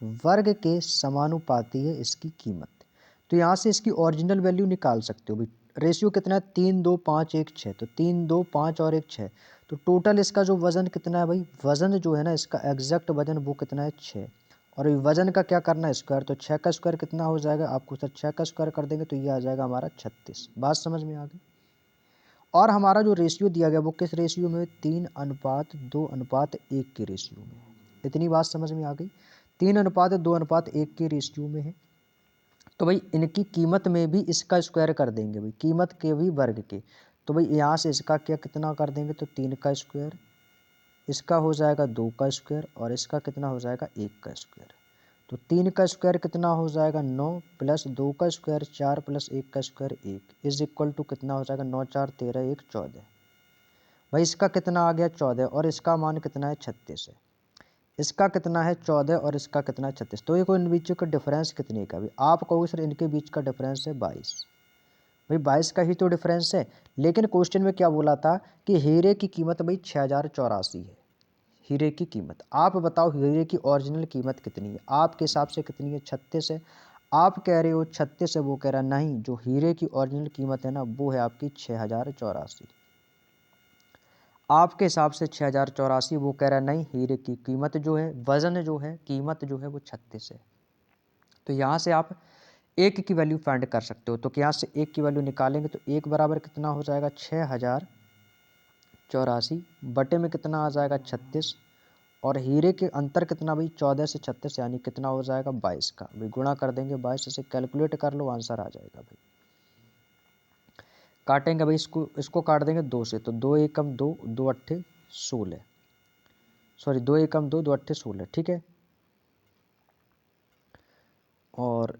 वर्ग के समानुपाती है इसकी कीमत। तो यहाँ से इसकी ओरिजिनल वैल्यू निकाल सकते हो भाई। रेशियो कितना है 3 2 5 1 6, तो 3 2 5 और 1 6। तो टोटल इसका जो वजन कितना है भाई, वजन जो है ना इसका एग्जैक्ट वजन वो कितना है 6। और वजन का क्या करना है स्क्वायर, तो 6 का स्क्वायर कितना हो जाएगा आपको सर 6 का स्क्वायर कर देंगे तो ये आ जाएगा हमारा 36। बात समझ में आ गई। और हमारा जो रेशियो दिया गया वो किस रेशियो में, 3:2:1 के रेशियो में। इतनी बात समझ में आ गई, 3:2:1 के रेशियो में है। तो भाई इनकी कीमत में भी इसका स्क्वायर कर देंगे भाई, कीमत के भी वर्ग के। तो भाई यहाँ से इसका क्या कितना कर देंगे, तो 3 का स्क्वायर, इसका हो जाएगा 2 का स्क्वायर और इसका कितना हो जाएगा 1 का स्क्वायर। तो 3 का स्क्वायर कितना हो जाएगा 9 प्लस 2 का स्क्वायर 4 प्लस 1 का स्क्वायर 1 इज इक्वल टू कितना हो जाएगा 9 4 13 1 14। भाई इसका कितना आ गया 14 और इसका मान कितना है 36 है। इसका कितना है 14 और इसका कितना है 36। तो ये कोई इन बीच का डिफरेंस कितने का, भी आप कहोगे सर इनके बीच का डिफरेंस है 22। भाई 22 का ही तो डिफरेंस है। लेकिन क्वेश्चन में क्या बोला था कि हीरे की कीमत भाई 6084 है। हीरे की कीमत, आप बताओ हीरे की ओरिजिनल कीमत कितनी है आपके हिसाब से, कितनी है 36 है। आप कह रहे हो 36 है, वो कह रहा नहीं, जो हीरे की ओरिजिनल कीमत है ना वो है आपकी 6084। आपके हिसाब से 6084, वो कह रहा है नहीं हीरे की कीमत जो है, वजन जो है, कीमत जो है वो 36 है। तो यहाँ से आप एक की वैल्यू फाइंड कर सकते हो। तो यहाँ से एक की वैल्यू निकालेंगे तो एक बराबर कितना हो जाएगा 6084 बटे में कितना आ जाएगा 36। और हीरे के अंतर कितना भाई 14 से 36, यानी कितना हो जाएगा 22 का। भाई गुणा कर देंगे 22 से, कैलकुलेट कर लो आंसर आ जाएगा भाई। काटेंगे भाई इसको काट देंगे 2 से, तो 2 एकम 2, 2 अट्ठे 16, सॉरी 2 एकम 2, 2 अट्ठे 16, ठीक है। और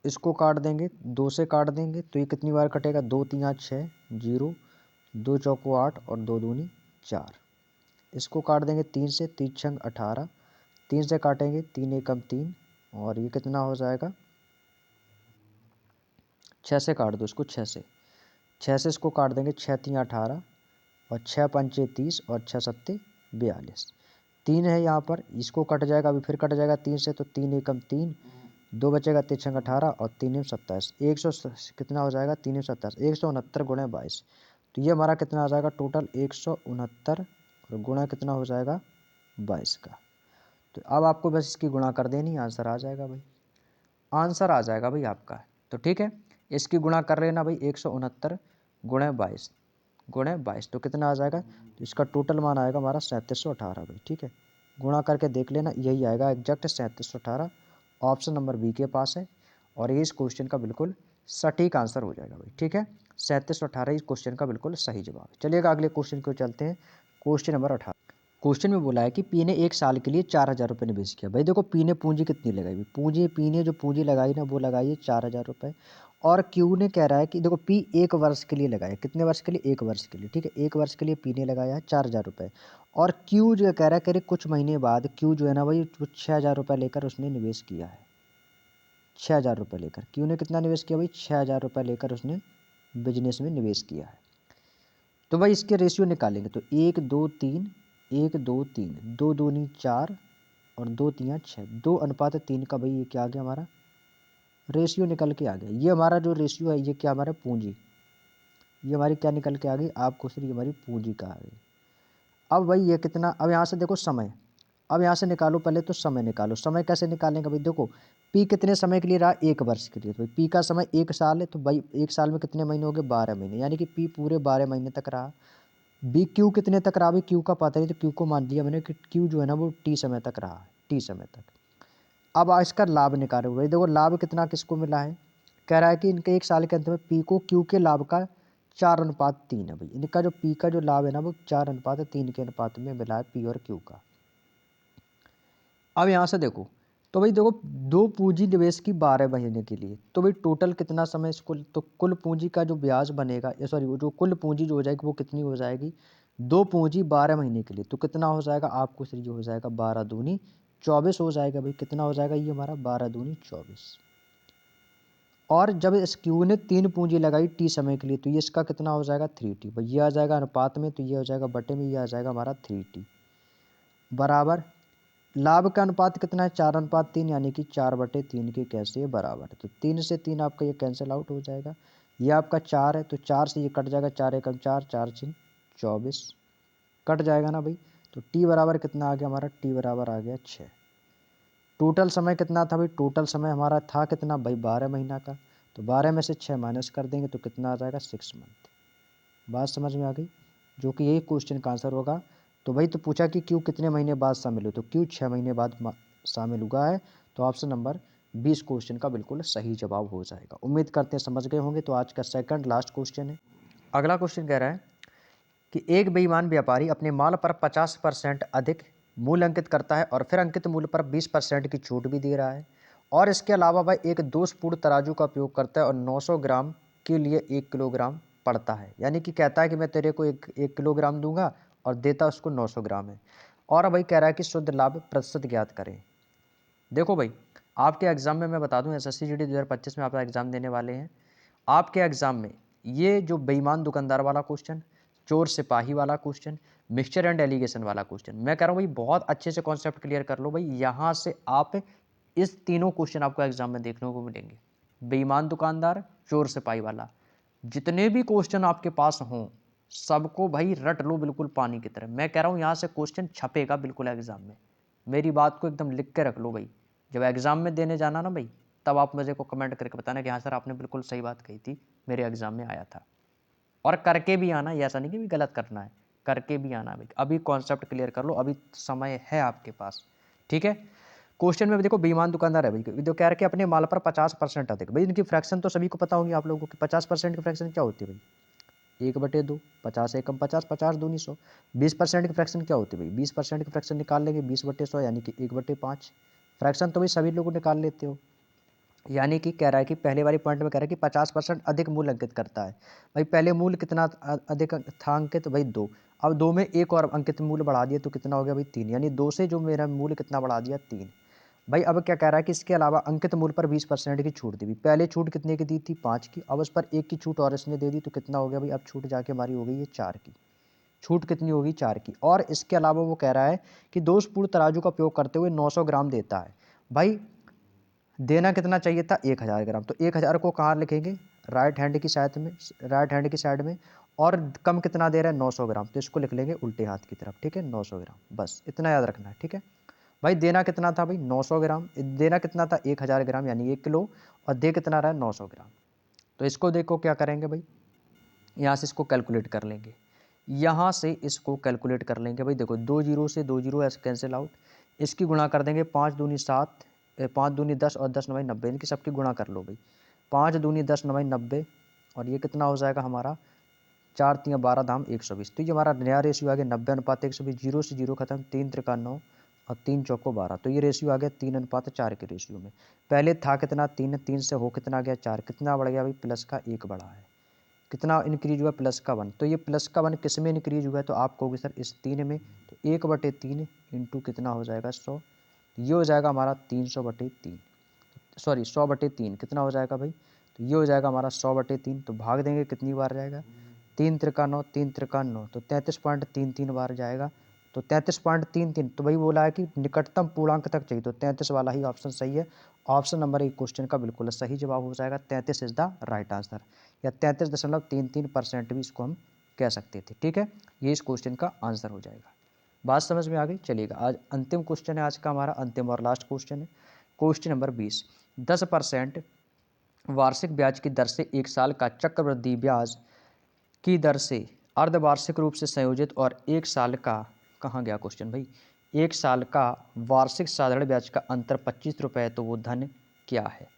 इसको काट देंगे, 2 से काट देंगे तो ये कितनी बार कटेगा, 2 3 8 6 0, 2 चौको 8 और 2 दूनी 4। इसको काट देंगे 3 से, 3 छंग 18, 3 से काटेंगे 3 एकम 3 और ये कितना हो जाएगा, 6 से काट दो इसको, 6 से इसको काट देंगे, 6 3 18 और 6 पंचे 30 और 6 सत्ते 42। 3 है यहाँ पर, इसको कट जाएगा, अभी फिर कट जाएगा 3 से, तो 3 एकम 3, 2 बचेगा, 3 छंग 18 और 3 एम 27, 100 कितना हो जाएगा, 3 एम 27, 169 गुणे 22। तो ये हमारा कितना आ जाएगा टोटल 169 और गुणा कितना हो जाएगा 22 का। तो अब आपको बस इसकी गुणा कर देनी, आंसर आ जाएगा भाई, आंसर आ जाएगा भाई आपका। तो ठीक है, इसकी गुणा कर लेना भाई, 169 गुणे 22 गुणे 22 तो कितना आ जाएगा, तो इसका टोटल मान आएगा हमारा 3718 भाई। ठीक है, गुणा करके देख लेना, यही आएगा एग्जैक्ट 3718, ऑप्शन नंबर बी के पास है और ये इस क्वेश्चन का बिल्कुल सटीक आंसर हो जाएगा भाई। ठीक है, 3718 इस क्वेश्चन का बिल्कुल सही जवाब है। चलिएगा अगले क्वेश्चन को चलते हैं, क्वेश्चन नंबर 18। क्वेश्चन में बोला है कि पी ने 1 साल के लिए 4000 रुपये निवेश किया। भाई देखो पी ने पूंजी कितनी लगाई, पूंजी पी ने जो पूंजी लगाई ना वो लगाई है 4000 रुपये, और क्यू ने कह रहा है कि देखो पी 1 वर्ष के लिए लगाया, कितने वर्ष के लिए, 1 वर्ष के लिए। ठीक है, 1 वर्ष के लिए पी ने लगाया है 4000 रुपये, और क्यू जो कह रहा है, कह रहे कुछ महीने बाद क्यू जो है ना भाई, वो 6000 रुपये लेकर उसने निवेश किया है। 6000 रुपये लेकर क्यू ने कितना निवेश किया भाई, 6000 रुपये लेकर उसने बिजनेस में निवेश किया है। तो भाई इसके रेशियो निकालेंगे, तो 1 2 3 1 2 3, 2 दूनी 4 और 2 तियाँ 6, 2:3 का भाई ये क्या आ गया हमारा रेशियो निकल के आ गया। ये हमारा जो रेशियो है ये क्या हमारा पूंजी, ये हमारी क्या निकल के आ गई, आपको सिर्फ ये हमारी पूंजी का आ गई। अब भाई ये कितना, अब यहाँ से देखो समय, अब यहाँ से निकालो, पहले तो समय निकालो। समय कैसे निकालेंगे भाई, देखो पी कितने समय के लिए रहा, 1 वर्ष के लिए, तो पी का समय 1 साल है, तो भाई 1 साल में कितने महीने हो गए, 12 महीने, यानी कि पी पूरे 12 महीने तक रहा। बी क्यू कितने तक रहा, भाई क्यू का पता नहीं, तो क्यू को मान लिया मैंने कि क्यू जो है ना वो टी समय तक रहा, टी समय तक। अब इसका लाभ निकालो भाई, देखो लाभ कितना किसको मिला है, कह रहा है कि इनके 1 साल के अंत में पी को क्यू के लाभ का 4:3 है भाई, इनका जो पी का जो लाभ है ना वो 4:3 के अनुपात में मिला है पी और क्यू का। अब यहाँ से देखो, तो भाई देखो दो पूंजी निवेश की 12 महीने के लिए, तो भाई टोटल कितना समय इसको, तो कुल पूंजी का जो ब्याज बनेगा, या सॉरी वो जो कुल पूंजी जो हो जाएगी वो कितनी हो जाएगी, दो पूंजी 12 महीने के लिए, तो कितना हो जाएगा आपको सिर्फ जो हो जाएगा 12 दूनी 24 हो जाएगा भाई। कितना हो जाएगा ये हमारा 12 दूनी 24। और जब इस क्यू ने 3 पूंजी लगाई टी समय के लिए, तो ये इसका कितना हो जाएगा 3T भाई, ये आ जाएगा अनुपात में, तो ये हो जाएगा बटे में, ये आ जाएगा हमारा 3T बराबर। लाभ का अनुपात कितना है, 4:3, यानी कि 4/3 के कैसे बराबर है, तो 3 से 3 आपका ये कैंसिल आउट हो जाएगा। ये आपका 4 है, तो 4 से ये कट जाएगा, 4 एकम 4, 4 6 24 कट जाएगा ना भाई। तो टी बराबर कितना आ गया हमारा, टी बराबर आ गया 6। टोटल समय कितना था भाई, टोटल समय हमारा था कितना भाई 12 महीना का, तो 12 में से 6 माइनस कर देंगे तो कितना आ जाएगा 6 मंथ। बात समझ में आ गई, जो कि यही क्वेश्चन का आंसर होगा। तो भाई तो पूछा कि क्यू कितने महीने बाद शामिल हो, तो क्यू 6 महीने बाद शामिल हुआ है, तो ऑप्शन नंबर 20 क्वेश्चन का बिल्कुल सही जवाब हो जाएगा। उम्मीद करते हैं समझ गए होंगे। तो आज का सेकंड लास्ट क्वेश्चन है। अगला क्वेश्चन कह रहा है कि एक बेईमान व्यापारी अपने माल पर 50% अधिक मूल्य अंकित करता है और फिर अंकित मूल्य पर 20% की छूट भी दे रहा है, और इसके अलावा वह एक दोषपूर्ण तराजू का उपयोग करता है और 900 ग्राम के लिए 1 किलोग्राम पड़ता है। यानी कि कहता है कि मैं तेरे को एक किलोग्राम दूंगा और देता उसको 900 ग्राम है। और भाई कह रहा है कि शुद्ध लाभ प्रतिशत ज्ञात करें। देखो भाई आपके एग्जाम में मैं बता दूं, एसएससी जीडी 2025 में आप एग्जाम देने वाले हैं। आपके एग्जाम में ये जो बेईमान दुकानदार वाला क्वेश्चन, चोर सिपाही वाला क्वेश्चन, मिक्सचर एंड एलिगेशन वाला क्वेश्चन, मैं कह रहा हूँ भाई बहुत अच्छे से कॉन्सेप्ट क्लियर कर लो भाई। यहाँ से आप इस तीनों क्वेश्चन आपको एग्जाम में देखने को मिलेंगे, बेईमान दुकानदार, चोर सिपाही वाला, जितने भी क्वेश्चन आपके पास हों सबको भाई रट लो बिल्कुल पानी की तरह। मैं कह रहा हूँ यहाँ से क्वेश्चन छपेगा बिल्कुल एग्जाम में, मेरी बात को एकदम लिख के रख लो भाई। जब एग्जाम में देने जाना ना भाई, तब आप मुझे को कमेंट करके बताना कि हाँ सर आपने बिल्कुल सही बात कही थी, मेरे एग्जाम में आया था। और करके भी आना, ये ऐसा नहीं कि भी गलत करना है, करके भी आना भाई। अभी कॉन्सेप्ट क्लियर कर लो, अभी समय है आपके पास। ठीक है, क्वेश्चन में देखो बेईमान दुकानदार है भाई, जो कह रहे कि अपने माल पर 50% अधिक, भाई इनकी फ्रैक्शन तो सभी को पता होगी आप लोगों को, 50% की फ्रैक्शन क्या होती है भाई, 1/2, 50 एकम 50, 50 दूनी 100। 20% की फ्रैक्शन क्या होती है भाई, 20% की फ्रैक्शन निकाल लेंगे 20/100, यानी कि 1/5। फ्रैक्शन तो भाई सभी लोग निकाल लेते हो। यानी कि कह रहा है कि पहले वाली पॉइंट में कह रहा है कि 50% अधिक मूल्य अंकित करता है। भाई पहले मूल्य कितना अधिक था अंकित, भाई 2। अब 2 में एक और अंकित मूल्य बढ़ा दिया तो कितना हो गया भाई 3, यानी 2 से जो मेरा मूल्य कितना बढ़ा दिया 3। भाई अब क्या कह रहा है कि इसके अलावा अंकित मूल्य पर 20% की छूट दी हुई। पहले छूट कितने की दी थी 5 की, अब उस पर 1 की छूट और इसने दे दी तो कितना हो गया भाई, अब छूट जाके हमारी हो गई है 4 की। छूट कितनी होगी 4 की। और इसके अलावा वो कह रहा है कि दोषपूर्ण तराजू का उपयोग करते हुए 900 ग्राम देता है। भाई देना कितना चाहिए था 1000 ग्राम, तो 1000 को कहाँ लिखेंगे, राइट हैंड की साइड में, राइट हैंड की साइड में। और कम कितना दे रहा है 900 ग्राम, तो इसको लिख लेंगे उल्टे हाथ की तरफ, ठीक है 900 ग्राम, बस इतना याद रखना है, ठीक है। भाई देना कितना था भाई 900 ग्राम, देना कितना था 1000 ग्राम यानी 1 किलो, और दे कितना रहा है 900 ग्राम। तो इसको देखो क्या करेंगे भाई, यहाँ से इसको कैलकुलेट कर लेंगे, यहाँ से इसको कैलकुलेट कर लेंगे। भाई देखो 2 जीरो से 2 जीरो ऐसे कैंसिल आउट, इसकी गुणा कर देंगे 5 दूनी 7, 5 दूनी 10 और 10 नवाई 90, इनकी सबकी गुणा कर लो भाई। 5 दूनी 10 नवाई 90, और ये कितना हो जाएगा हमारा 4 3 12 धाम 120। तो ये हमारा नया रेशियो आ गया 90:120। जीरो से जीरो खत्म, 3 त्रिका 9 और 3 चौको 12, तो ये रेशियो आ गया 3:4 के रेशियो में। पहले था कितना 3, 3 से हो कितना गया 4, कितना बढ़ गया भाई प्लस का 1 बढ़ा है। कितना इंक्रीज हुआ प्लस का 1, तो ये प्लस का 1 किस में इंक्रीज हुआ है, तो आप कहोगे सर इस 3 में, तो 1/3 इंटू कितना हो जाएगा 100, ये हो जाएगा हमारा 300/3, सॉरी 100/3 कितना हो जाएगा भाई, तो ये हो जाएगा हमारा 100/3। तो भाग देंगे कितनी बार जाएगा, 3 त्रिका 9, 3 त्रिका 9, तो 33.33 बार जाएगा। तो 33.33, तो भाई बोला है कि निकटतम पूर्णांक तक चाहिए, तो 33 वाला ही ऑप्शन सही है। ऑप्शन नंबर 1 क्वेश्चन का बिल्कुल सही जवाब हो जाएगा, 33 इज द राइट आंसर, या 33.33% भी इसको हम कह सकते थे, ठीक है। ये इस क्वेश्चन का आंसर हो जाएगा। बात समझ में आ गई, चलिएगा आज अंतिम क्वेश्चन है आज का हमारा, अंतिम और लास्ट क्वेश्चन है, क्वेश्चन नंबर 20। 10% वार्षिक ब्याज की दर से 1 साल का चक्रवृद्धि ब्याज की दर से अर्धवार्षिक रूप से संयोजित और 1 साल का, कहाँ गया क्वेश्चन भाई, 1 साल का वार्षिक साधारण ब्याज का अंतर 25 रुपये है, तो वो धन क्या है।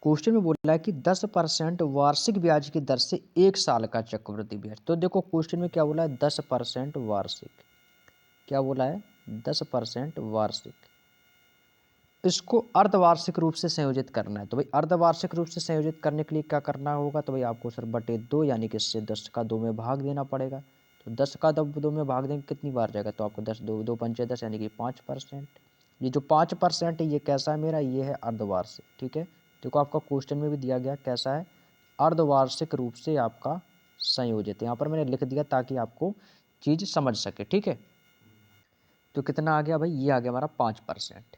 क्वेश्चन में बोला है कि 10% वार्षिक ब्याज की दर से 1 साल का चक्रवृद्धि ब्याज। तो देखो क्वेश्चन में क्या बोला है 10% वार्षिक, क्या बोला है 10% वार्षिक, इसको अर्धवार्षिक रूप से संयोजित करना है। तो भाई अर्धवार्षिक रूप से संयोजित करने के लिए क्या करना होगा, तो भाई आपको सर बटे 2, यानी कि इससे 10 का 2 में भाग देना पड़ेगा। तो 10 का 2 में भाग देंगे कितनी बार जाएगा, तो आपको 10 2 2 पंचे 10, यानी कि 5%। ये जो 5% है ये कैसा है मेरा, ये है अर्धवार्षिक, ठीक है। देखो आपका क्वेश्चन में भी दिया गया कैसा है, अर्धवार्षिक रूप से आपका संयोजित, यहाँ पर मैंने लिख दिया ताकि आपको चीज़ समझ सके, ठीक है। तो कितना आ गया भाई, ये आ गया हमारा 5%।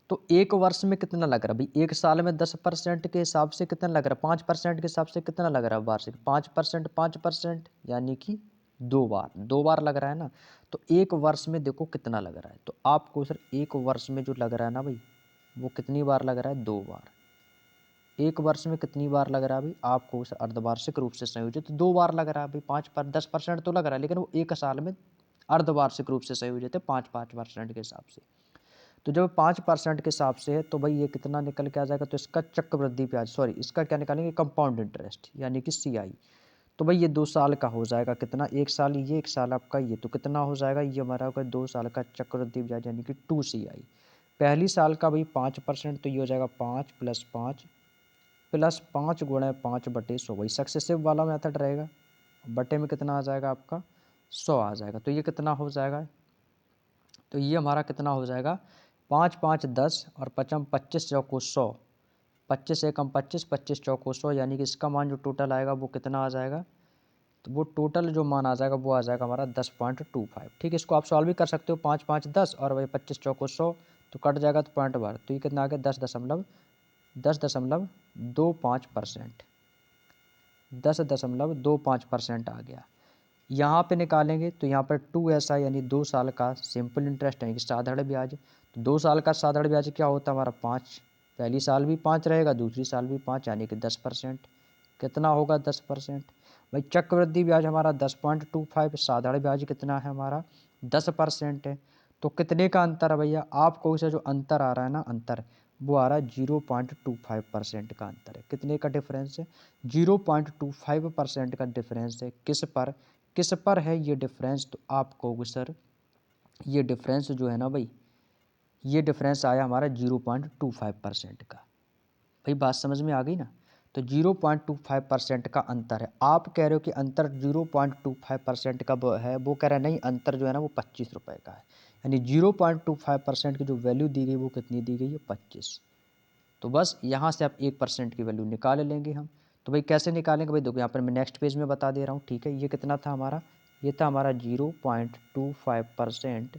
तो एक वर्ष में कितना लग रहा है भाई, एक साल में 10% के हिसाब से कितना लग रहा है, 5% के हिसाब से कितना लग रहा है वार्षिक, 5% यानी कि 2 बार, 2 बार लग रहा है ना। तो एक वर्ष में देखो कितना लग रहा है, तो आपको सर एक वर्ष में जो लग रहा है ना भाई, वो कितनी बार लग रहा है 2 बार। एक वर्ष में कितनी बार लग रहा है भाई, आपको उस अर्धवार्षिक रूप से संयोजित 2 बार लग रहा है भाई। 10% तो लग रहा है, लेकिन वो एक साल में अर्धवार्षिक रूप से संयोजित है 5% के हिसाब से। तो जब 5% के हिसाब से है तो भाई ये कितना निकल के आ जाएगा, तो इसका चक्रवृद्धि ब्याज, सॉरी इसका क्या निकालेंगे कंपाउंड इंटरेस्ट, यानी कि CI। तो भाई ये 2 साल का हो जाएगा कितना, एक साल ये, एक साल आपका ये, तो कितना हो जाएगा, ये हमारा होगा 2 साल का चक्रवृद्धि ब्याज, यानी कि 2CI। पहली साल का भाई 5%, तो ये हो जाएगा 5 + 5 + 5 × 5/100, वही सक्सेसिव वाला मेथड रहेगा। बटे में कितना आ जाएगा आपका 100 आ जाएगा, तो ये कितना हो जाएगा, तो ये हमारा कितना हो जाएगा 5 5 10 और 5 25 चौको 100, 25 एकम 25, 25 चौको 100, यानी कि इसका मान जो टोटल आएगा वो कितना आ जाएगा, तो वो टोटल जो मान आ जाएगा वो आ जाएगा हमारा 10.25, ठीक है। इसको आप सॉल्व भी कर सकते हो, 5 5 10 और वही 25 चौको 100, तो कट जाएगा तो पॉइंट बार, तो ये कितना आ गया 10.25%, 10.25% आ गया। यहाँ पे निकालेंगे तो यहाँ पर 2SI यानी 2 साल का सिंपल इंटरेस्ट यानी कि साधारण ब्याज। तो 2 साल का साधारण ब्याज क्या होता है हमारा 5, पहली साल भी 5 रहेगा, दूसरी साल भी 5, यानी कि 10%। कितना होगा 10%। भाई चक्रवृद्धि ब्याज हमारा 10.25, साधारण ब्याज कितना है हमारा 10% है। तो कितने का अंतर है भैया, आपको इसे जो अंतर आ रहा है ना, अंतर वो आ रहा है 0.25% का अंतर है। कितने का डिफरेंस है, 0.25% का डिफरेंस है। किस पर है ये डिफरेंस, तो आप कहोगे सर ये डिफरेंस जो है ना भाई, ये डिफरेंस आया हमारा 0.25% का। भाई बात समझ में आ गई ना। तो 0.25% का अंतर है। आप कह रहे हो कि अंतर 0.25% का है, वो कह रहा है नहीं अंतर जो है ना वो 25 रुपये का है। यानी 0.25% की जो वैल्यू दी गई वो कितनी दी गई है, 25। तो बस यहाँ से आप 1% की वैल्यू निकाल लेंगे हम। तो भाई कैसे निकालेंगे भाई, देखो यहाँ पर मैं नेक्स्ट पेज में बता दे रहा हूँ, ठीक है। ये कितना था हमारा, ये था हमारा 0.25%।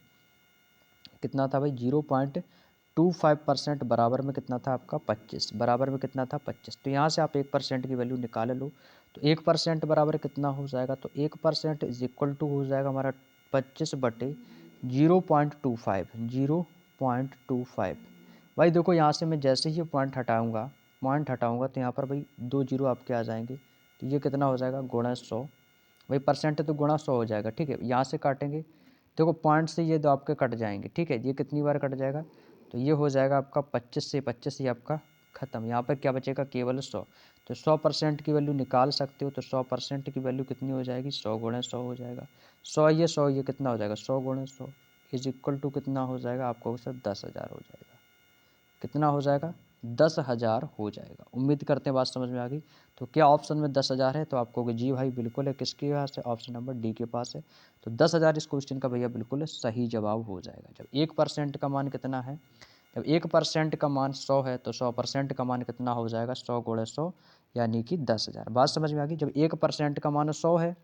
कितना था भाई, 0.25% बराबर में कितना था आपका 25, बराबर में कितना था 25। तो यहाँ से आप 1% की वैल्यू निकाल लो। तो 1% बराबर कितना हो जाएगा, तो 1% इज इक्वल टू हो जाएगा हमारा 25/0.25, 0.25। भाई देखो यहाँ से मैं जैसे ही पॉइंट हटाऊँगा तो यहाँ पर भाई 2 जीरो आपके आ जाएंगे। तो ये कितना हो जाएगा, गुणा 100। भाई परसेंट है तो गुणा 100 हो जाएगा, ठीक है। यहाँ से काटेंगे, देखो पॉइंट से ये दो आपके कट जाएंगे, ठीक है। ये कितनी बार कट जाएगा, तो ये हो जाएगा आपका 25 से 25 ही आपका ख़त्म। यहाँ पर क्या बचेगा, केवल 100। तो 100% की वैल्यू निकाल सकते हो। तो 100% की वैल्यू कितनी हो जाएगी, 100 गुणा 100 हो जाएगा। 100 ये कितना हो जाएगा, 100 गुणा 100 इज इक्वल टू कितना हो जाएगा आपको सर, 10,000 हो जाएगा। कितना हो जाएगा, 10,000 हो जाएगा। उम्मीद करते हैं बात समझ में आ गई। तो क्या ऑप्शन में 10,000 है, तो आपको जी भाई बिल्कुल है, किसके पास है, ऑप्शन नंबर डी के पास है। तो 10,000 इस क्वेश्चन का भैया बिल्कुल सही जवाब हो जाएगा। जब 1% का मान कितना है, जब 1% का मान 100 है तो 100% का मान कितना हो जाएगा, 100 गुणा 100 यानी कि 10,000। बात समझ में आ गई। जब 1% का मान 100 है,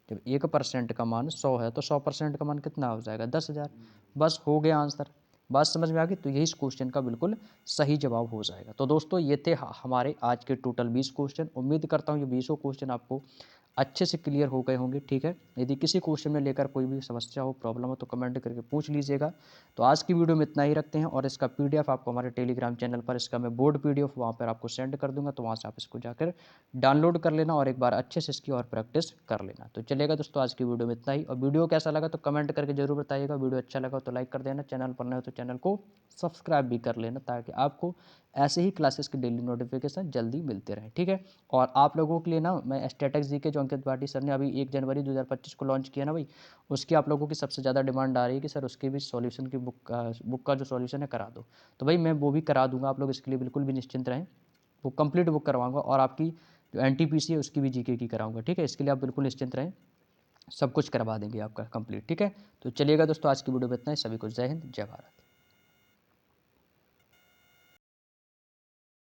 जब 1% का मान 100 है तो 100% का मान कितना हो जाएगा, 10,000। बस हो गया आंसर। बात समझ में आ गई। तो यही इस क्वेश्चन का बिल्कुल सही जवाब हो जाएगा। तो दोस्तों ये थे हमारे आज के टोटल 20 क्वेश्चन। उम्मीद करता हूँ ये 20 क्वेश्चन आपको अच्छे से क्लियर हो गए होंगे, ठीक है। यदि किसी क्वेश्चन में लेकर कोई भी समस्या हो, प्रॉब्लम हो तो कमेंट करके पूछ लीजिएगा। तो आज की वीडियो में इतना ही रखते हैं, और इसका पीडीएफ आपको हमारे टेलीग्राम चैनल पर, इसका मैं बोर्ड पीडीएफ वहाँ पर आपको सेंड कर दूंगा। तो वहाँ से आप इसको जाकर डाउनलोड कर लेना और एक बार अच्छे से इसकी और प्रैक्टिस कर लेना। तो चलेगा दोस्तों, आज की वीडियो में इतना ही। और वीडियो कैसा लगा तो कमेंट करके जरूर बताइएगा। वीडियो अच्छा लगा तो लाइक कर देना, चैनल पर नए हो तो चैनल को सब्सक्राइब भी कर लेना, ताकि आपको ऐसे ही क्लासेस की डेली नोटिफिकेशन जल्दी मिलते रहे, ठीक है। और आप लोगों के लिए ना मैं स्टैटिक्स जीके जो अंकित भाटी सर ने अभी 1 जनवरी 2025 को लॉन्च किया ना भाई, उसकी आप लोगों की सबसे ज़्यादा डिमांड आ रही है कि सर उसके भी सॉल्यूशन की बुक का जो सॉल्यूशन है करा दो। तो भाई मैं वो भी करा दूंगा, आप लोग इसके लिए बिल्कुल भी निश्चिंत रहें। वो कंप्लीट बुक करवाऊंगा, और आपकी जो एनटीपीसी है उसकी भी जीके की कराऊंगा, ठीक है। इसके लिए आप बिल्कुल निश्चिंत रहें, सब कुछ करवा देंगे आपका कंप्लीट, ठीक है। तो चलिएगा दोस्तों, आज की वीडियो में इतना ही। सभी को जय हिंद, जय भारत।